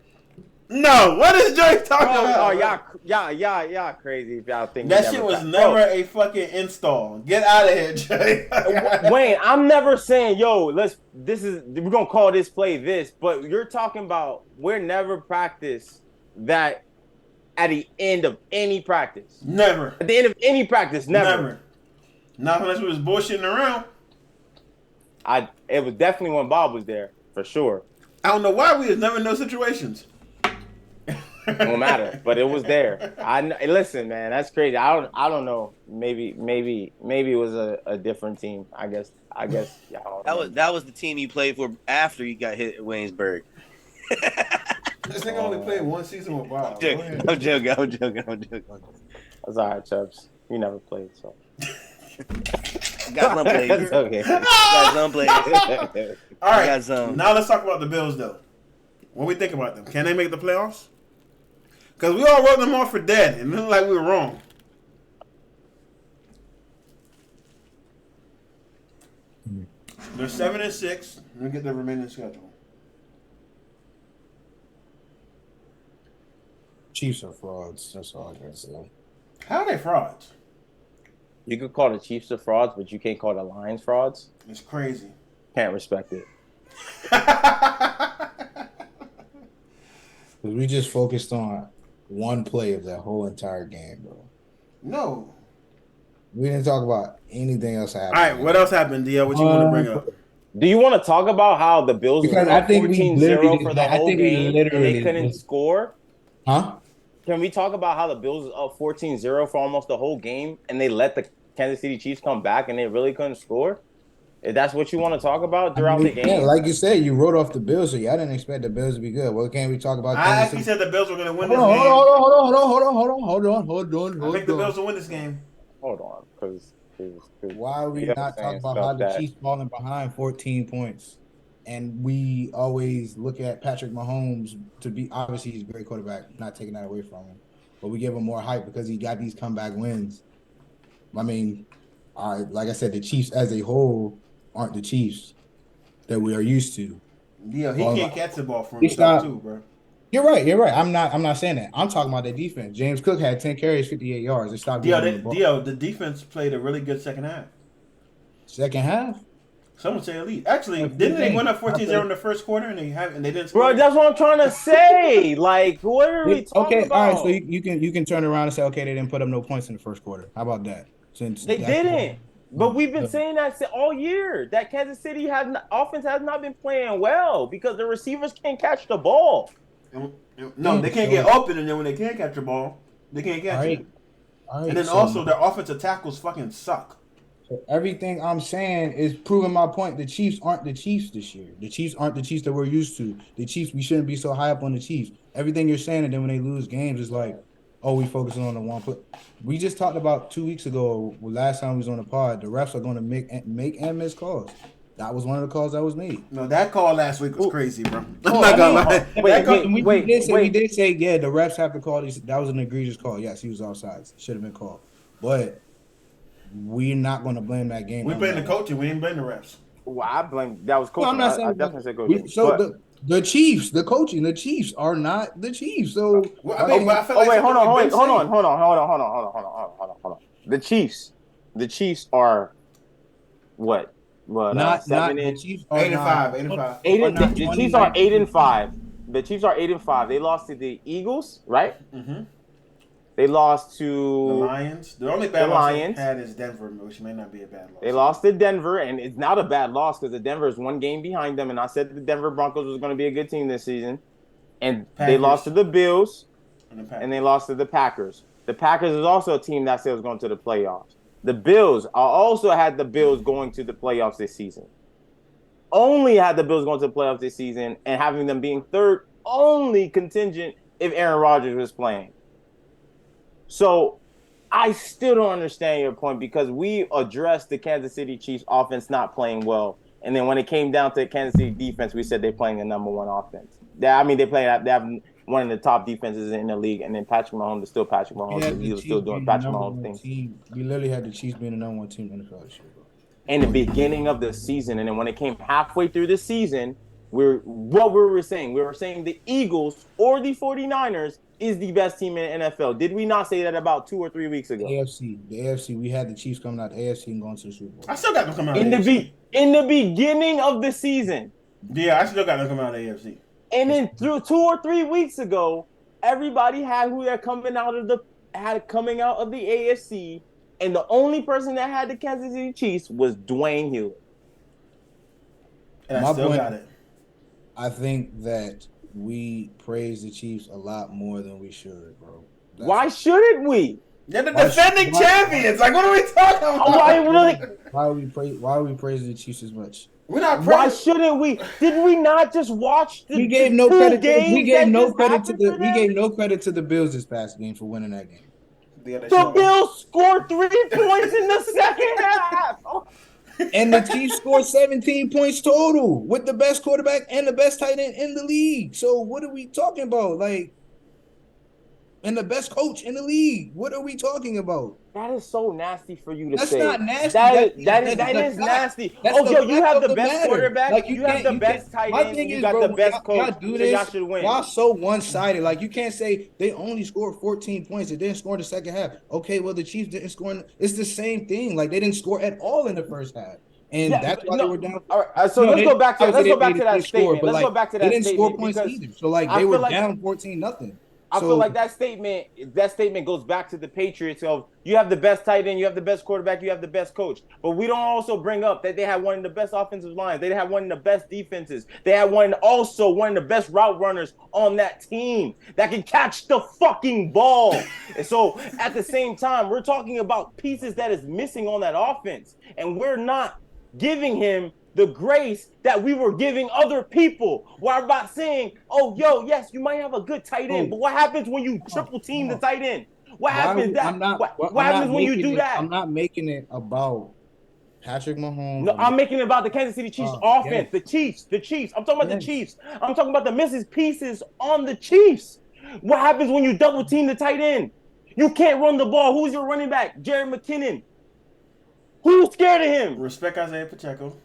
No. What is Joey talking about? Y'all crazy if y'all think that shit was never a fucking install. Get out of here, Joey. Wayne, I'm never saying, yo, we're gonna call this play this, but you're talking about we're never practice that at the end of any practice. Never. At the end of any practice, never. Not unless we was bullshitting around. It was definitely when Bob was there, for sure. I don't know why we was never in those situations. Don't matter, but it was there. Listen, man, that's crazy. I don't know. Maybe it was a different team. I guess. Y'all That was the team you played for after you got hit at Waynesburg. This nigga only played one season with Bob. I'm joking. That's all right, Chubbs. You never played, so. Got some players. That's okay. Got some players. All right. Got some. Now let's talk about the Bills, though. What we think about them? Can they make the playoffs? Because we all wrote them off for dead, and it looked like we were wrong. They're 7-6. Let me get the remaining schedule. Chiefs are frauds. That's all I can say. How are they frauds? You could call the Chiefs the frauds, but you can't call the Lions frauds. It's crazy. Can't respect it. We just focused on one play of that whole entire game, bro. No. We didn't talk about anything else happening. All right, what else happened, Dio? What you want to bring up? Do you want to talk about how the Bills Because were I up think we 14-0 literally- for the I whole think we game and literally they couldn't just- score? Huh? Can we talk about how the Bills was up 14-0 for almost the whole game and they let the Kansas City Chiefs come back and they really couldn't score? If that's what you want to talk about throughout the game? Yeah, like you said, you wrote off the Bills, so y'all didn't expect the Bills to be good. Well, can't we talk about I Kansas actually City? said the Bills were going to win this Hold game. on. I think the Bills will win this game. Hold on, because Why are we Yeah, not saying talking about stuff how the that- Chiefs falling behind 14 points? And we always look at Patrick Mahomes to be, obviously he's a great quarterback, not taking that away from him. But we give him more hype because he got these comeback wins. I mean, like I said, the Chiefs as a whole aren't the Chiefs that we are used to. Yeah, he can't catch the ball for He's himself not- too, bro. You're right. You're right. I'm not saying that. I'm talking about their defense. James Cook had 10 carries, 58 yards. They stopped giving him the ball. The defense played a really good second half. Second half. Some would say elite. Actually, didn't they win up 14-0 in the first quarter and they didn't score? Bro, that's what I'm trying to say. Like, what are we talking about? All right. So you can turn around and say, okay, they didn't put up no points in the first quarter. How about that? Since they didn't. But we've been saying that all year. That Kansas City offense has not been playing well because the receivers can't catch the ball. No, they can't get open, and then when they can't catch the ball, they can't catch it. And then also their offensive tackles fucking suck. So everything I'm saying is proving my point. The Chiefs aren't the Chiefs this year. The Chiefs aren't the Chiefs that we're used to. The Chiefs, we shouldn't be so high up on the Chiefs. Everything you're saying, and then when they lose games, it's like, oh, we focusing on the one play. We just talked about 2 weeks ago, last time we was on the pod, the refs are going to make and miss calls. That was one of the calls that was made. No, that call last week was crazy, bro. We did say, yeah, the refs have to call these. That was an egregious call. Yes, he was offsides. Should have been called. But we're not going to blame that game. We blame the coaching. We ain't blame the refs. Well, I blame that was coaching. No, I'm not saying I definitely said coaching. The Chiefs, the coaching, the Chiefs are not the Chiefs. So hold on. The Chiefs are what? Not 7 the Chiefs are 8-5. The Chiefs are 8-5. The Chiefs are 8-5. They lost to the Eagles, right? Mm-hmm. They lost to the Lions. The only bad loss they had is Denver, which may not be a bad loss. They lost to Denver, and it's not a bad loss because the Denver is one game behind them. And I said the Denver Broncos was going to be a good team this season, and they lost to the Bills, and they lost to the Packers. The Packers is also a team that said was going to the playoffs. The Bills, I also had the Bills going to the playoffs this season. Only had the Bills going to the playoffs this season, and having them being third only contingent if Aaron Rodgers was playing. So I still don't understand your point because we addressed the Kansas City Chiefs offense not playing well. And then when it came down to Kansas City defense, we said they're playing the number one offense. They have one of the top defenses in the league. And then Patrick Mahomes is still Patrick Mahomes. He was still doing Patrick Mahomes things. We literally had the Chiefs being the number one team in the NFL this year, bro. In the beginning of the season. And then when it came halfway through the season, we were saying the Eagles or the 49ers is the best team in the NFL. Did we not say that about 2 or 3 weeks ago? The AFC, we had the Chiefs coming out the AFC and going to the Super Bowl. I still got them coming out in the beginning of the season. Yeah, I still got them coming out of the AFC. And then through 2 or 3 weeks ago, everybody had who they're coming out of the AFC, and the only person that had the Kansas City Chiefs was Dwayne Hewitt. And I still got it. I think that we praise the Chiefs a lot more than we should, bro. Why shouldn't we? They're the defending champions. Like, what are we talking about? Why are we praising the Chiefs as much? We're not. Why shouldn't we? Did we not just watch the? We gave no credit. We gave no credit to the Bills this past game for winning that game. The Bills scored 3 points in the second half. And the Chiefs scored 17 points total with the best quarterback and the best tight end in the league. So what are we talking about? Like, and the best coach in the league. What are we talking about? That is so nasty for you to say. That's not nasty. That is nasty. You have the best quarterback. Like, you have the best tight end. You got the best coach. Y'all should win. Y'all so one-sided. Like, you can't say they only scored 14 points. They didn't score in the second half. Okay, well, the Chiefs didn't score. It's the same thing. Like, they didn't score at all in the first half. And that's why they were down. All right, so let's go back to that statement. Let's go back to that statement. They didn't score points either. So, like, they were down 14-0. I feel like that statement goes back to the Patriots of you have the best tight end, you have the best quarterback, you have the best coach. But we don't also bring up that they had one of the best offensive lines. They had one of the best defenses. They had one of the best route runners on that team that can catch the fucking ball. And so at the same time, we're talking about pieces that is missing on that offense. And we're not giving him the grace that we were giving other people. We're about saying, yes, you might have a good tight end, but what happens when you triple team the tight end? What happens when you do that? I'm not making it about Patrick Mahomes. No, I'm making it about the Kansas City Chiefs offense. Yes. The Chiefs. I'm talking about the Chiefs. I'm talking about the misses pieces on the Chiefs. What happens when you double team the tight end? You can't run the ball. Who's your running back? Jared McKinnon. Who's scared of him? Respect Isaiah Pacheco.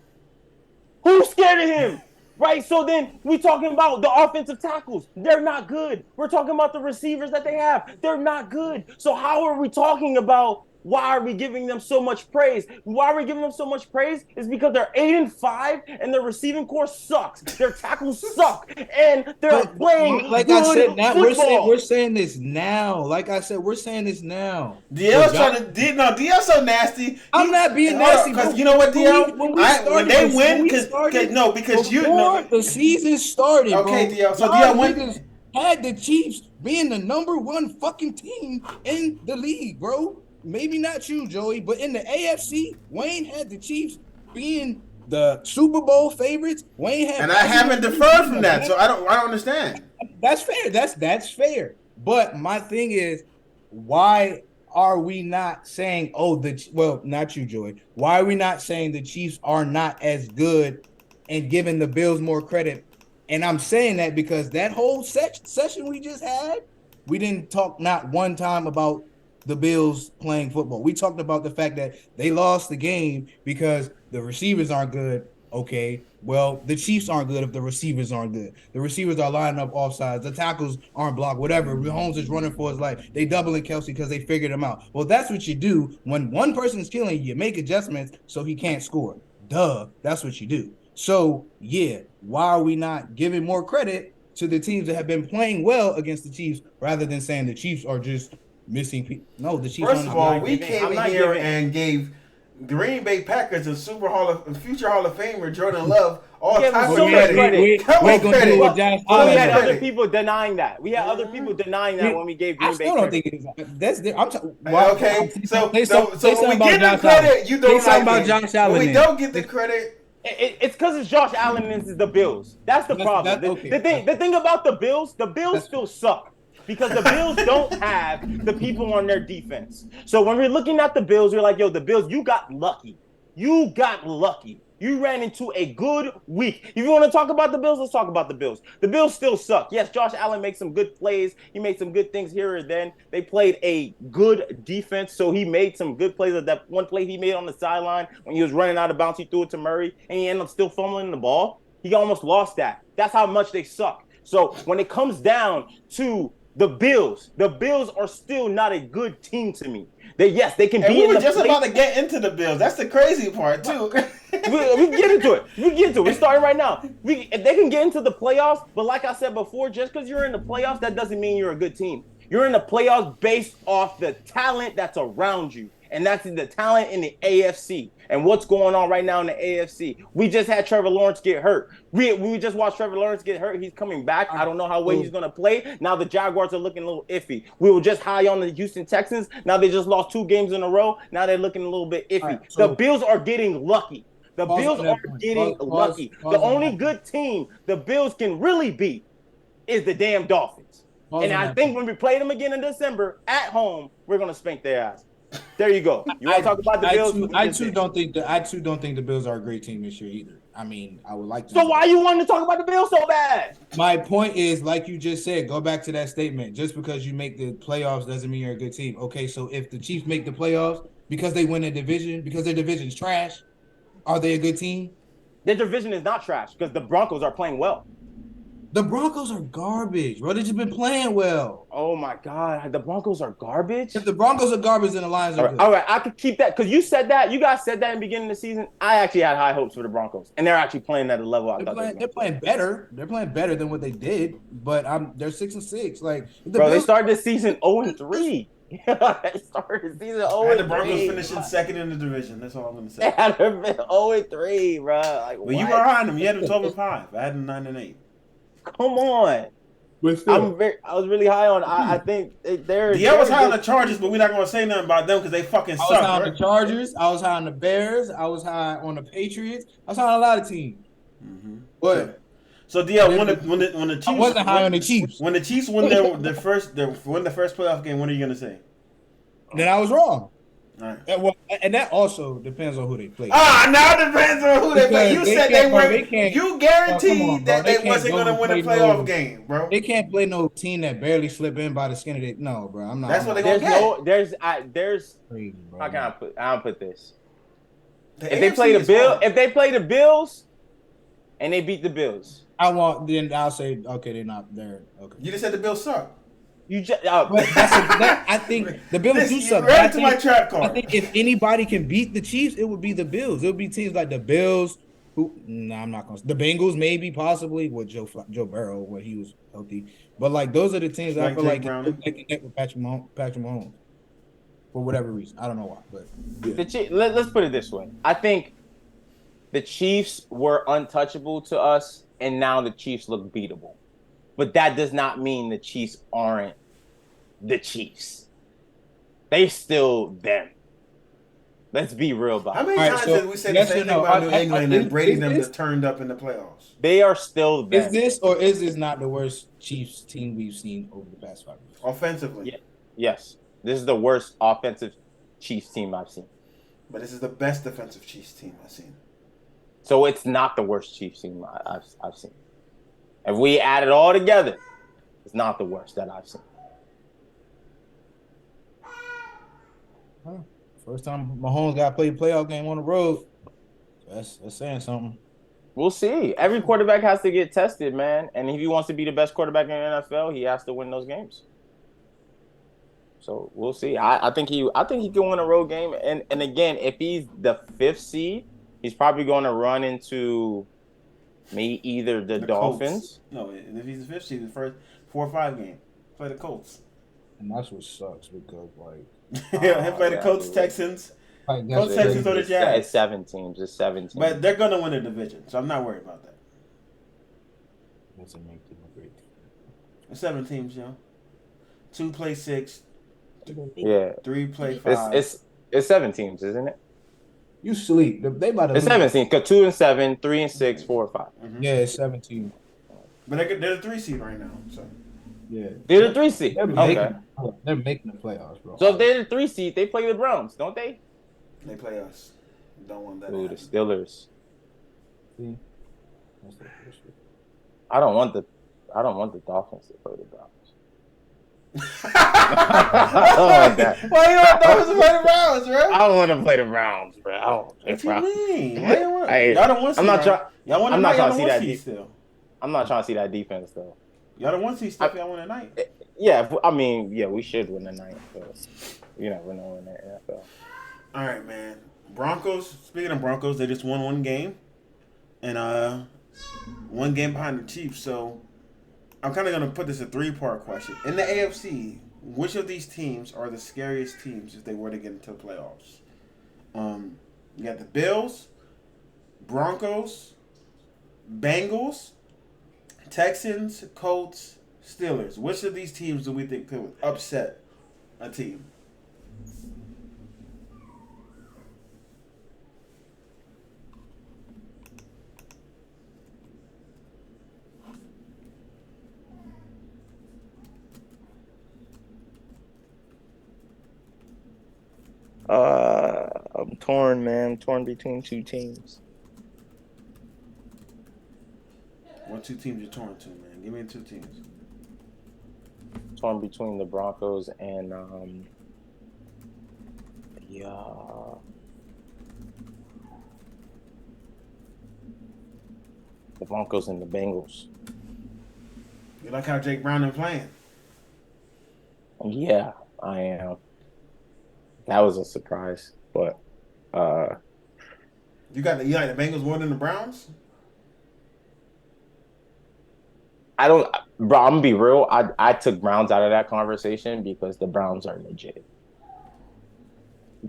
Who's scared of him? Right, so then we talking about the offensive tackles. They're not good. We're talking about the receivers that they have. They're not good. So how are we talking about why are we giving them so much praise? Why are we giving them so much praise? Is because they're 8-5 and their receiving core sucks. Their tackles suck, and they're playing like good I said, now football. we're saying this now. Like I said, we're saying this now. DL's trying to DL's so nasty. I'm not being nasty because you know what, DL? When they win, because before the season started. Okay, bro, DL. So DL won. Had the Chiefs being the number one fucking team in the league, bro. Maybe not you, Joey, but in the AFC, Wayne had the Chiefs being the Super Bowl favorites. Wayne had, and I haven't deferred from that, so I don't understand. That's fair. That's fair. But my thing is, why are we not saying, not you, Joey. Why are we not saying the Chiefs are not as good and giving the Bills more credit? And I'm saying that because that whole session we just had, we didn't talk not one time about the Bills playing football. We talked about the fact that they lost the game because the receivers aren't good. Okay, well, the Chiefs aren't good if the receivers aren't good. The receivers are lining up offsides. The tackles aren't blocked, whatever. Milhomme is running for his life. They doubling Kelsey because they figured him out. Well, that's what you do when one person is killing you. You make adjustments so he can't score. Duh, that's what you do. So, yeah, why are we not giving more credit to the teams that have been playing well against the Chiefs rather than saying the Chiefs are just missing people? No, the Chiefs. First of all, we came in here and gave Green Bay Packers a future Hall of Famer Jordan Love all types of credit. We had other people denying that. We had other people denying that when we gave Green Bay. I still don't think that's. Okay, so when we get the credit, you don't like about Josh Allen. When we don't get the credit. It's because it's Josh Allen and it's the Bills. That's the problem. The thing about the Bills still suck. Because the Bills don't have the people on their defense. So when we're looking at the Bills, we're like, yo, the Bills, you got lucky. You got lucky. You ran into a good week. If you want to talk about the Bills, let's talk about the Bills. The Bills still suck. Yes, Josh Allen makes some good plays. He made some good things here or then. They played a good defense, so he made some good plays. That one play he made on the sideline when he was running out of bounds, he threw it to Murray, and he ended up still fumbling the ball. He almost lost that. That's how much they suck. So when it comes down to the Bills are still not a good team to me. They can be. We were just about to get into the Bills. That's the crazy part too. we get into it. We're starting right now. If they can get into the playoffs, but like I said before, just because you're in the playoffs, that doesn't mean you're a good team. You're in the playoffs based off the talent that's around you, and that's the talent in the AFC. And what's going on right now in the AFC? We just had Trevor Lawrence get hurt. We just watched Trevor Lawrence get hurt. He's coming back. I don't know how well he's going to play. Now the Jaguars are looking a little iffy. We were just high on the Houston Texans. Now they just lost 2 games in a row. Now they're looking a little bit iffy. Right, so the Bills are getting lucky. The Bills are getting lucky. The only good team the Bills can really beat is the damn Dolphins. And I think when we play them again in December at home, we're going to spank their ass. There you go. You want to talk about the Bills? I too don't think the Bills are a great team this year either. I mean, I would like to. So why you want to talk about the Bills so bad? My point is, like you just said, go back to that statement. Just because you make the playoffs doesn't mean you're a good team. Okay, so if the Chiefs make the playoffs because they win a division, because their division is trash, are they a good team? Their division is not trash because the Broncos are playing well. The Broncos are garbage, bro. They just been playing well. Oh my God, the Broncos are garbage. If the Broncos are garbage, then the Lions are good. All right, I could keep that because you said that. You guys said that in the beginning of the season. I actually had high hopes for the Broncos, and they're actually playing at a level they're playing better. They're playing better than what they did, but they're 6-6. Like they started the season 0-3. They started the season 0-3. And the Broncos finishing second in the division. That's all I'm gonna say. They had them 0-3, bro. Like, well, you were behind them. You had them 12-5. I had them 9-8. Come on. I was really high on. I think they're. I was high on the Chargers, but we're not gonna say nothing about them because they fucking suck. I was high on the Chargers. I was high on the Bears. I was high on the Patriots. I was high on a lot of teams. Mm-hmm. But so DL, when the Chiefs, I wasn't high on the Chiefs. When the Chiefs win the first playoff game, what are you gonna say? Then I was wrong. Right. And that also depends on who they play. Now it depends on who they play. You said they weren't. You guaranteed that they wasn't going to win a playoff game, bro. They can't play no team that barely slip in by the skin of it. No, bro. I'm not. That's what they're going to get. There's. Crazy, bro. How can I put this? If they play the Bills, and they beat the Bills. Then I'll say okay, they're not there. Okay. You just said the Bills suck. You just But I think the Bills do suck. Right to my trap card. I think if anybody can beat the Chiefs, it would be the Bills. It would be teams like the Bills. I'm not gonna. The Bengals, maybe, possibly with Joe Burrell when he was healthy. But like those are the teams that I feel like they can get with Patrick Mahomes for whatever reason. I don't know why, but yeah. Let's put it this way. I think the Chiefs were untouchable to us, and now the Chiefs look beatable. But that does not mean the Chiefs aren't the Chiefs. They still them. Let's be real about it. How many times did we say the same thing about New England and Brady them just turned up in the playoffs? They are still them. Is this or is this not the worst Chiefs team we've seen over the past 5 years? Offensively. Yeah. Yes. This is the worst offensive Chiefs team I've seen. But this is the best defensive Chiefs team I've seen. So it's not the worst Chiefs team I've seen. If we add it all together, it's not the worst that I've seen. Huh. First time Mahomes got to play a playoff game on the road. That's saying something. We'll see. Every quarterback has to get tested, man. And if he wants to be the best quarterback in the NFL, he has to win those games. So we'll see. I think he can win a road game. And again, if he's the 5th seed, he's probably going to run into maybe either the Dolphins. Colts. No, and if he's the 5th seed, the first 4 or 5 game, play the Colts. And that's what sucks because like him play the Colts, Texans. Colts, Texans, or the Jags. It's 7 teams. It's 7 teams. But they're gonna win the division, so I'm not worried about that. doesn't make them a great team. It's 7 teams, yo. 2 play 6. Yeah. 3 play 5. It's 7 teams, isn't it? You sleep. They about to. It's 7 teams. 2 and 7, 3 and 6, 4 and 5. Mm-hmm. Yeah, it's 17. But they're the 3 seed right now, so. Yeah, they're the 3 seed. They're making the playoffs, bro. So if they're the 3 seed, they play the Browns, don't they? They play us. Don't want that. Ooh, the Steelers. See? I don't want the Dolphins to play the Browns. I don't want that. Why you don't want Dolphins to play the Browns, bro? I don't want to play the Browns, bro. I don't play What the Browns. you mean? Why you want? Hey, y'all don't want. I'm not trying. Y'all want. I'm not trying to see that still. I'm not trying to see that defense though. Y'all don't want to see stuff. Y'all win tonight. Yeah, I mean, yeah, we should win tonight. But you never know in the NFL. All right, man. Broncos. Speaking of Broncos, they just won 1 game, and 1 game behind the Chiefs. So I'm kind of gonna put this a 3-part question. In the AFC, which of these teams are the scariest teams if they were to get into the playoffs? You got the Bills, Broncos, Bengals, Texans, Colts, Steelers. Which of these teams do we think could upset a team? I'm torn, man. I'm torn between 2 teams. What 2 teams you torn to, man? Give me 2 teams. Torn between the Broncos and the Broncos and the Bengals. You like how Jake Brown is playing? Yeah, I am. That was a surprise, but you like the Bengals more than the Browns? I don't, bro. I'm gonna be real. I took Browns out of that conversation because the Browns are legit.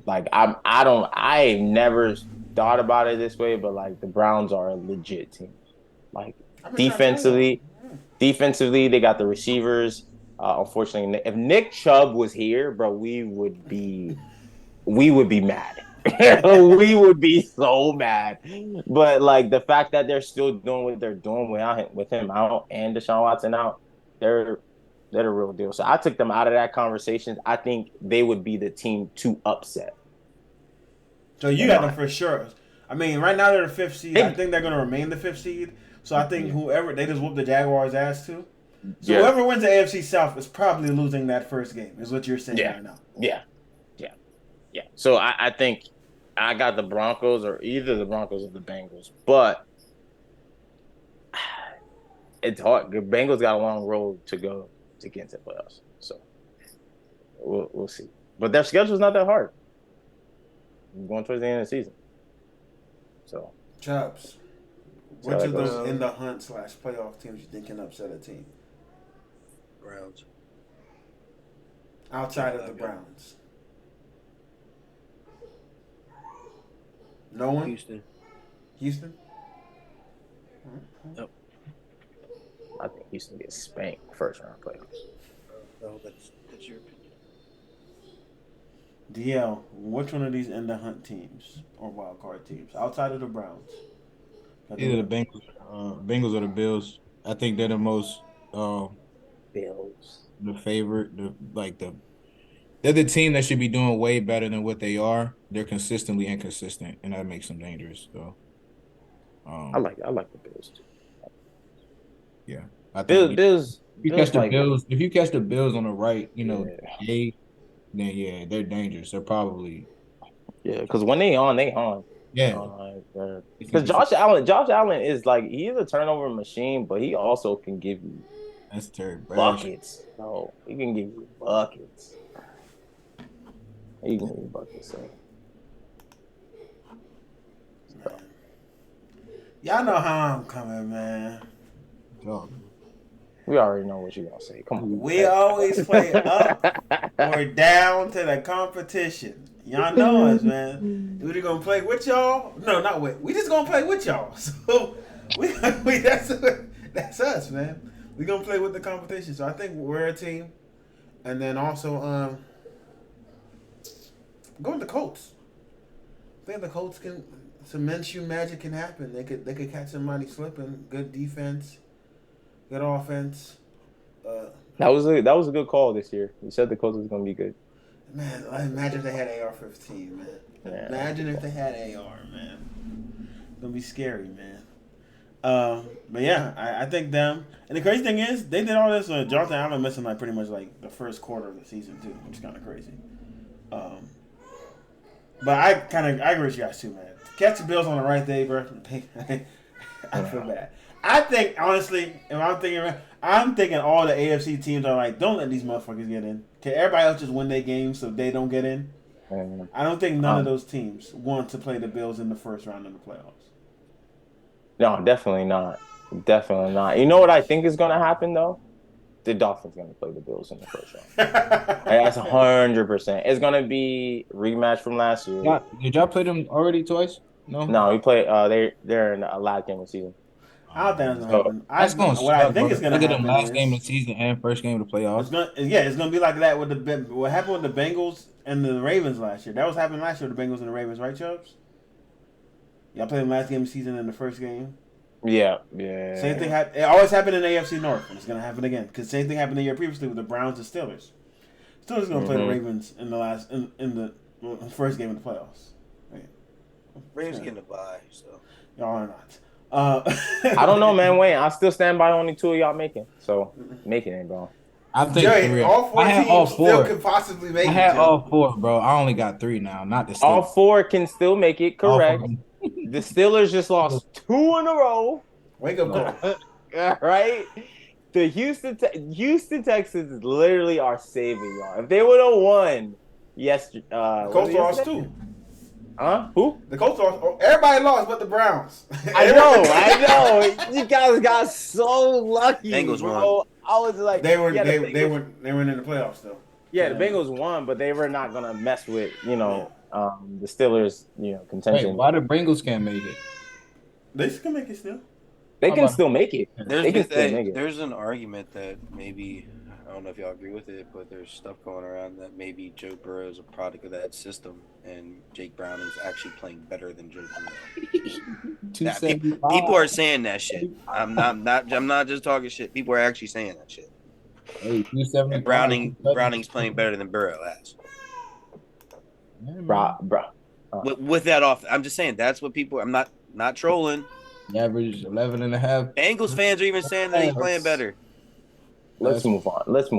Like I never thought about it this way, but like the Browns are a legit team. Like defensively, they got the receivers. Unfortunately, if Nick Chubb was here, bro, we would be mad. We would be so mad. But like the fact that they're still doing what they're doing with him out and Deshaun Watson out, they're the real deal. So I took them out of that conversation. I think they would be the team to upset. So you got them for sure. I mean, right now they're the 5th seed. I think they're going to remain the 5th seed. So I think whoever they just whoop the Jaguars' ass to. So whoever wins the AFC South is probably losing that first game. Is what you're saying right now. Yeah. So I think I got the Broncos or either the Broncos or the Bengals. But it's hard. The Bengals got a long road to go to get into the playoffs. So we'll see. But their schedule's not that hard. We're going towards the end of the season. So Chubbs, which of those in the hunt / playoff teams you think can upset a team? Browns. Outside of the Browns. No one? Houston? Yep. I think Houston gets spanked first round playoffs. No, that's your opinion. DL, which one of these in the hunt teams or wild card teams outside of the Browns? Either the Bengals or the Bills. I think they're the most Bills. the favorite. They're the team that should be doing way better than what they are. They're consistently inconsistent, and that makes them dangerous. So, I like the Bills too. Yeah, I think Bills. If you catch the Bills on the right, then they're dangerous. They're probably because when they on. Yeah, because Josh Allen is like he's a turnover machine, but he also can give you that's terrible buckets. No, he can give you buckets. He can give you buckets. So. Y'all know how I'm coming, man. We already know what you're gonna say. Come on. We always play up or down to the competition. Y'all know us, man. We gonna play with y'all? No, not with. We just gonna play with y'all. So that's us, man. We gonna play with the competition. So I think we're a team, and then also go with the Colts. I think the Colts can. Some Minshew magic can happen. They could catch somebody slipping. Good defense, good offense. That was a good call this year. You said the Colts was gonna be good. Man, imagine if they had AR-15, man. Yeah. Imagine if they had AR, man. It's gonna be scary, man. But yeah, I think them. And the crazy thing is, they did all this with Jonathan Allen missing like pretty much like the first quarter of the season too, which is kind of crazy. But I agree with you guys too, man. Catch the Bills on the right day, bro. I feel bad. I think honestly, if I'm thinking all the AFC teams are like, don't let these motherfuckers get in. Can everybody else just win their games so they don't get in? I don't think none of those teams want to play the Bills in the first round of the playoffs. No, definitely not. Definitely not. You know what I think is going to happen, though? The Dolphins going to play the Bills in the first round. That's 100%. It's going to be rematch from last year. Did y'all play them already twice? No, we play. They're in a last game of the season. I don't think that's gonna happen. I think it's gonna happen. Last game of the season and first game of the playoffs. It's gonna be like that with what happened with the Bengals and the Ravens last year. That was happening last year with the Bengals and the Ravens, right, Chubbs? Y'all played them last game of the season in the first game. Yeah. Same thing happened. It always happened in the AFC North, and it's gonna happen again because same thing happened the year previously with the Browns and Steelers. Steelers gonna play the Ravens in the first game of the playoffs. Right. Ravens getting a bye, so y'all are not. I don't know, man. Wayne, I still stand by only two of y'all making. So making it, bro. I think all four teams still could possibly make it. I had all four, bro. I only got three now, not the Steelers. All four can still make it, correct. The Steelers just lost 2 in a row. Wake up, bro. Right? The Houston Texans is literally our savior, y'all. If they would have won yesterday, Colts lost too. Huh? Who? The Colts lost. Everybody lost, but the Browns. I know. You guys got so lucky. Bengals bro. won. I was like, they were in the playoffs though. Yeah, the Bengals won, but they were not gonna mess with the Steelers, contention. Wait, why the Bengals can't make it? They can make it still. They can still make it. They can still make it. There's an argument that maybe, I don't know if y'all agree with it, but there's stuff going around that maybe Joe Burrow is a product of that system, and Jake Browning's actually playing better than Joe Burrow. People are saying that shit. I'm not just talking shit. People are actually saying that shit. Hey, and Browning's playing better than Burrow has. Bro. With that off, I'm just saying that's what people. I'm not trolling. Average 11 and a half. Bengals fans are even saying that he's playing better. Let's move on. Against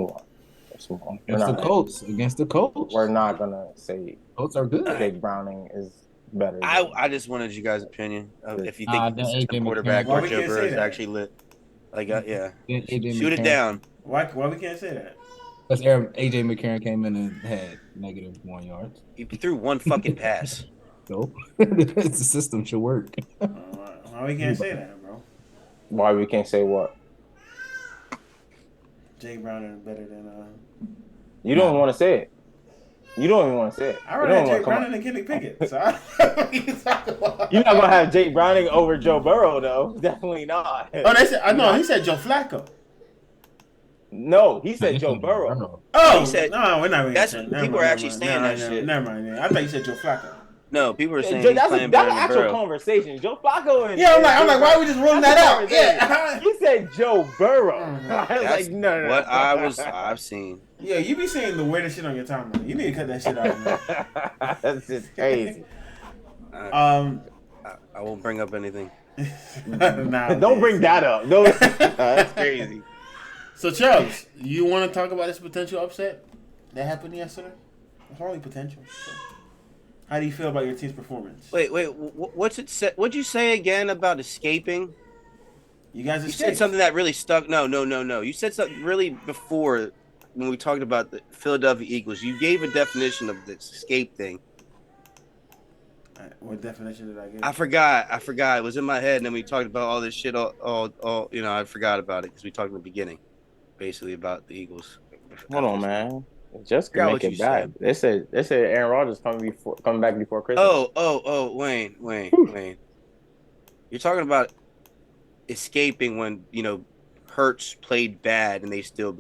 the Colts. We're not gonna say Colts are good. Jake Browning is better. I just wanted you guys' opinion of if you think the quarterback or Joe Burrow is actually lit. Like, yeah. AJ Shoot it McCarron. down. Why we can't say that? Because AJ McCarron came in and had negative 1 yards. He threw one fucking pass. So the system should work. Why we can't say that, bro? Why we can't say what? Jake Browning is better than You don't want to say it. You don't even want to say it. I rather Jake Browning than Kenny Pickett. So You're not gonna have Jake Browning over Joe Burrow, though. Definitely not. Oh, they said. No, he said Joe Flacco. No, he said Joe Burrow. Oh, He said- no, we're not. Really That's saying, people are actually saying that shit. Never mind. I thought you said Joe Flacco. No, people are saying Joe, he's that's playing an better than actual Burrow. conversation. Joe Flacco and Yeah, I'm like, why are we just ruling that out? conversation. Yeah. He said Joe Burrow. I was That's like, no. what I've seen. Yeah, you be saying the weirdest shit on your timeline. You need to cut that shit out, man. That's just crazy. Um, I won't bring up anything. nah, Don't bring that up. No, that's crazy. So, Chubbs, you want to talk about this potential upset that happened yesterday? It's only potential. So. How do you feel about your team's performance? Wait, what's it say? What'd you say again about escaping? You guys You escaped. said something that really stuck. No. You said something really before when we talked about the Philadelphia Eagles. You gave a definition of this escape thing. What definition did I give? I forgot. It was in my head, and then we talked about all this shit. All you know, I forgot about it because we talked in the beginning, basically about the Eagles. Hold on, man. Just Forgot make what it you back. said. They said Aaron Rodgers coming back before Christmas. Oh, Wayne. You're talking about escaping when, Hurts played bad and they still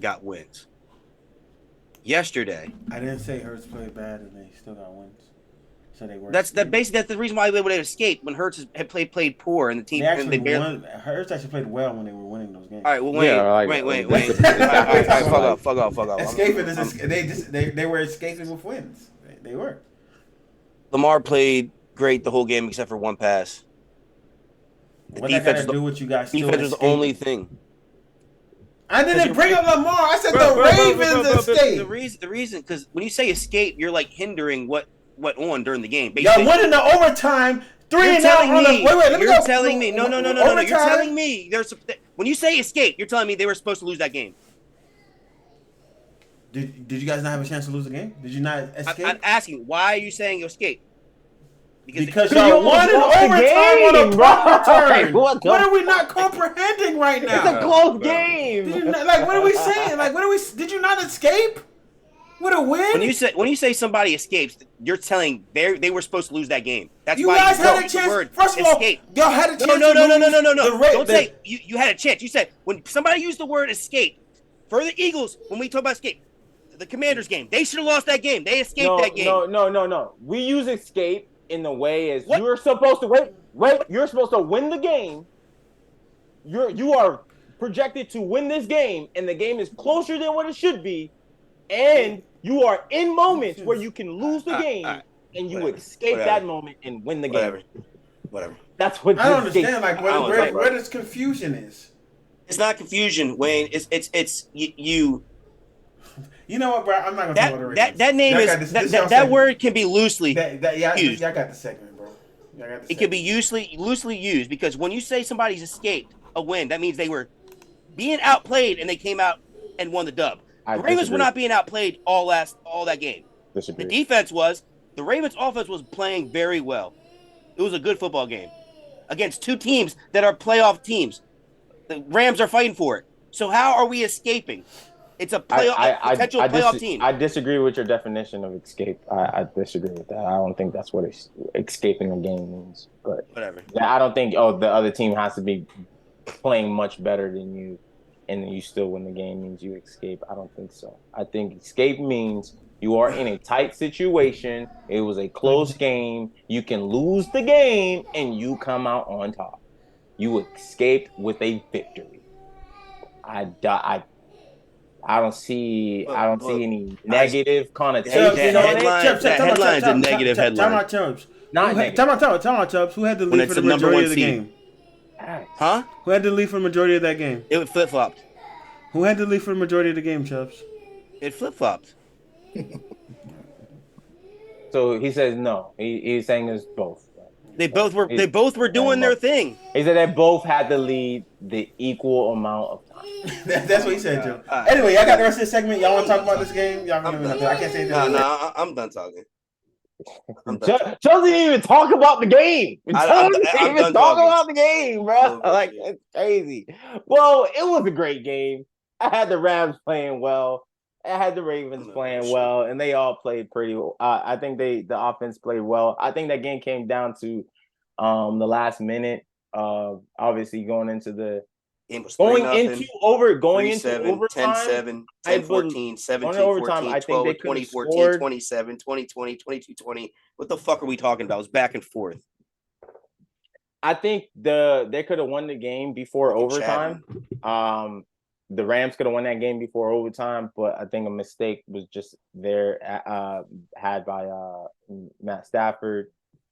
got wins. Yesterday. I didn't say Hurts played bad and they still got wins. So they were. That's the reason why they would have escaped when Hurts had played poor and the team They actually barely won. Hurts actually played well when they were winning those games. All right, well, Wayne. Yeah, like- Fuck off. Escaping they were escaping with wins. They were. Lamar played great the whole game except for one pass. The What that defense got to do with you guys still defense was the escaping? only thing. I didn't bring up Lamar. I said the Ravens escaped. The reason, because when you say escape, you're like hindering what on during the game. Y'all won in the overtime. 3 and out on the. Wait. Let me go. You're telling me. No. You're Overtime. telling me when you say escape, you're telling me they were supposed to lose that game. Did you guys not have a chance to lose the game? Did you not escape? I'm asking, why are you saying escape? Because y'all won in lost the overtime game, on a bro. punt return. What the- What are we not comprehending right now? It's a close Did game. you not, what are we saying? Did you not escape with a win? When you say somebody escapes, you're telling they were supposed to lose that game. That's You why guys you had wrote a the chance. word First of all, escape. y'all had a chance. No. to Don't say you had a chance. You said when somebody used the word escape for the Eagles. When we talk about escape, the Commanders game, they should have lost that game. They escaped that game. No. We use escape in the way as What? you're supposed to wait. You're supposed to win the game. You are projected to win this game, and the game is closer than what it should be, and you are in moments where you can lose the game, and you Whatever. escape Whatever. that moment and win the game. Whatever. That's what I don't escape- understand. Where this confusion is. It's not confusion, Wayne. It's you. You know what, bro? I'm not gonna talk about the Ravens. That name Y'all is got this that segment. word can be loosely Y'all used. got the segment, bro. Y'all got the It can be segment. loosely used because when you say somebody's escaped a win, that means they were being outplayed and they came out and won the dub. I The Ravens disagree. were not being outplayed all that game. The Disagree. defense was. The Ravens offense was playing very well. It was a good football game against two teams that are playoff teams. The Rams are fighting for it. So how are we escaping? It's a potential playoff team. I disagree with your definition of escape. I disagree with that. I don't think that's what escaping a game means. But Whatever. I don't think the other team has to be playing much better than you, and you still win the game means you escape. I don't think so. I think escape means you are in a tight situation. It was a close game. You can lose the game, and you come out on top. You escaped with a victory. I don't see any negative connotation on it. That headline's a negative headline. Time out, Chubbs. Not negative. Time out, Chubbs. Who had the When lead it's for the the number majority one of the seed. game? Huh? Who had the lead for the majority of that game? It flip-flopped. Who had the lead for the majority of the game, Chubbs? It flip-flopped. So he says no. He's saying it's both. They both were doing their thing. He said they both had to lead the equal amount of time. That's what he said, Joe. Anyway, y'all got the rest of the segment. Y'all want to talk about this game? Y'all can let me know. I can't say anything. No, I'm done talking. Joe didn't even talk about the game. Joe didn't even talk about the game, bro. Like, it's crazy. Well, it was a great game. I had the Rams playing well. I had the Ravens playing well, and they all played pretty well. I think the offense played well. I think that game came down to the last minute. Obviously going into the going into overtime, 10-7, 10-14, 17-14, 12, 20-14, 27, 20-20, 22-20. What the fuck are we talking about? It was back and forth. I think they could have won the game before overtime. The Rams could have won that game before overtime, but I think a mistake was just there had by Matt Stafford.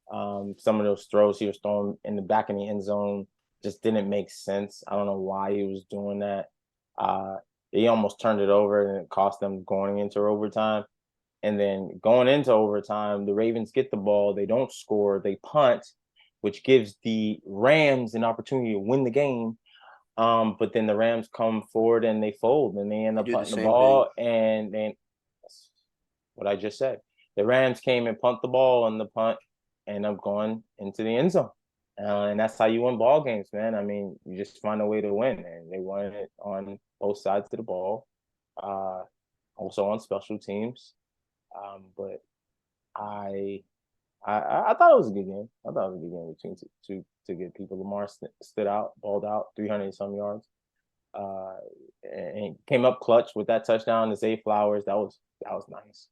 Some of those throws he was throwing in the back of the end zone just didn't make sense. I don't know why he was doing that. He almost turned it over, and it cost them going into overtime. And then going into overtime, the Ravens get the ball. They don't score. They punt, which gives the Rams an opportunity to win the game. But then the Rams come forward and they fold, and they end up punting the ball. And then what I just said, the Rams came and punt the ball, and the punt ended up going into the end zone. And that's how you win ball games, man. I mean, you just find a way to win, and they won it on both sides of the ball, also on special teams. But I thought it was a good game. I thought it was a good game between two good people. Lamar stood out, balled out, 300-some yards, and came up clutch with that touchdown to Zay Flowers. That was nice.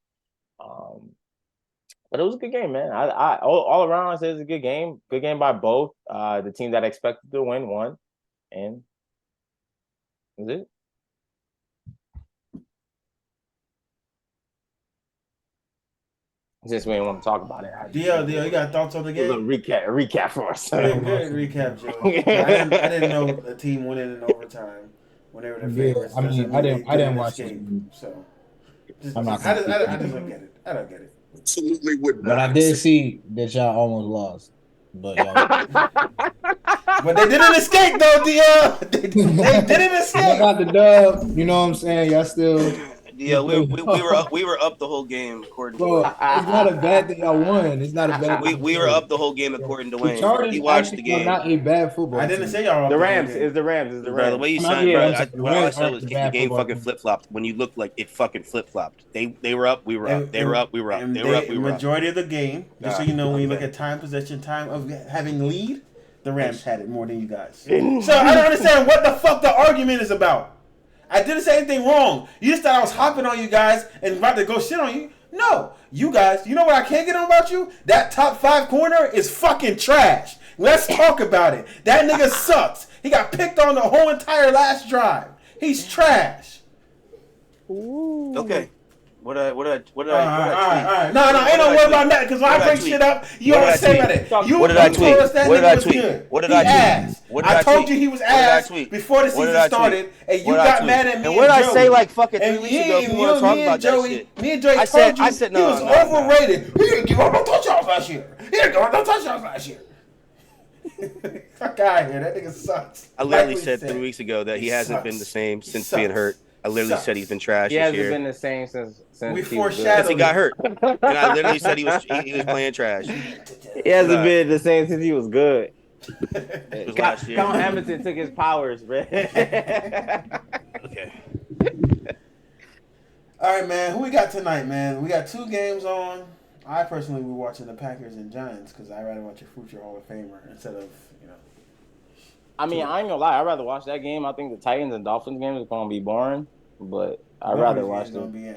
But it was a good game, man. I all around, I say it's a good game. Good game by both. The team that expected to win won, and that's it. Since we didn't want to talk about it, DL, you got thoughts on the game? A recap for us. Good recap, Joe. I didn't know the team winning in overtime when they were the favorites. I mean, I didn't watch it. So I just don't get it. I don't get it. Absolutely would not. But I did see that y'all almost lost. But but they didn't escape though, DL. They didn't escape. I got the dub. You know what I'm saying? Y'all still. Yeah, we were up the whole game according to Bro, it's not a bad thing y'all won. It's not a bad thing. We were up the whole game according to Dwayne. He watched the game. Not a bad football. I didn't say y'all were the Rams. Is the Rams. Bro, the way you signed, what I said was the game fucking flip flopped. When you looked like it fucking flip flopped. They were up, we were up. They were up, we were up. They were up, we were up. Majority of the game, just so you know, when you look at time possession, time of having lead, the Rams had it more than you guys. So I don't understand what the fuck the argument is about. I didn't say anything wrong. You just thought I was hopping on you guys and about to go shit on you. No. You guys, you know what I can't get on about you? That top 5 corner is fucking trash. Let's talk about it. That nigga sucks. He got picked on the whole entire last drive. He's trash. Ooh. Okay. What did I All right. No, ain't no worry about that, because when I bring shit up, you always say about it. What did I tweet? What did I tweet? I told you he was ass before the season started, and you got mad at me. And what did I say like fucking 3 weeks ago? If you want to talk about that shit. Me and Joey told you he was overrated. He didn't give up no touchdowns last year. Fuck out of here. That nigga sucks. I literally said 3 weeks ago that he hasn't been the same since being hurt. I literally said he's been trash. He hasn't been the same since we foreshadowed. He got hurt, and I literally said he was playing trash. He hasn't been the same since he was good. It was last year. Count Hamilton took his powers, bro. Okay. All right, man. Who we got tonight, man? We got 2 games on. I personally will be watching the Packers and Giants because I'd rather watch a future Hall of Famer instead of, I mean, I ain't gonna lie. I'd rather watch that game. I think the Titans and Dolphins game is gonna be boring, but I'd rather watch the. To be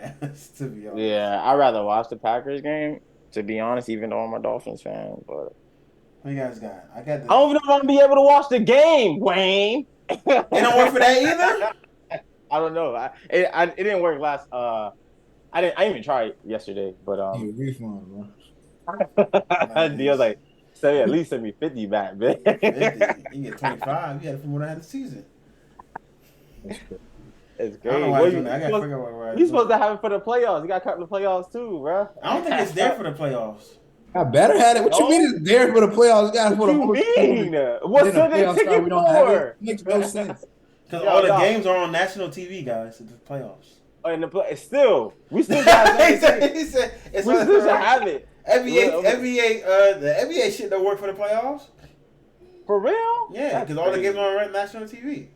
honest. Yeah, I'd rather watch the Packers game. To be honest, even though I'm a Dolphins fan, but. What you guys got? I don't know if I'm gonna be able to watch the game, Dwayne. It don't work for that either. I don't know. It didn't work last. I didn't even try it yesterday, but refund, bro. Nice. Like. So at least send me 50 back, man. 50. You get 25. You had it from when I had the season. It's great. I got to figure out where you're supposed to have it for the playoffs. You got to cut the playoffs too, bro. I don't think it's there for the playoffs. Got better at it. What you mean it's there for the playoffs? Guys, What you mean? What's the ticket we don't have it. for? It makes no sense. Because all the games are on national TV, guys. It's the playoffs. In the play, still, we still got he said it's we still should have it. The NBA shit don't work for the playoffs. For real? Yeah, because all the games are on national TV.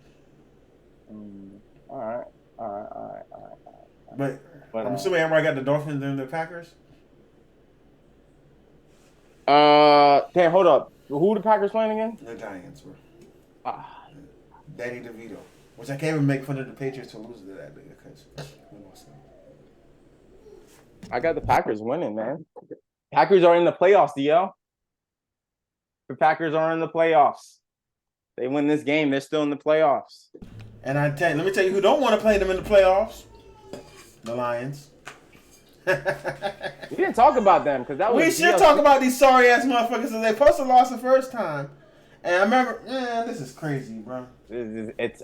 All right. But I'm assuming everybody got the Dolphins and the Packers. Damn, hold up. Who the Packers playing again? The Giants, bro. Danny DeVito. Which I can't even make fun of the Patriots for losing to that nigga because we lost them. I got the Packers winning, man. Packers are in the playoffs, DL. The Packers are in the playoffs. They win this game, they're still in the playoffs. And let me tell you who don't want to play them in the playoffs. The Lions. We didn't talk about them because that was. We should talk about these sorry ass motherfuckers because they supposed to lost the first time. And I remember, this is crazy, bro.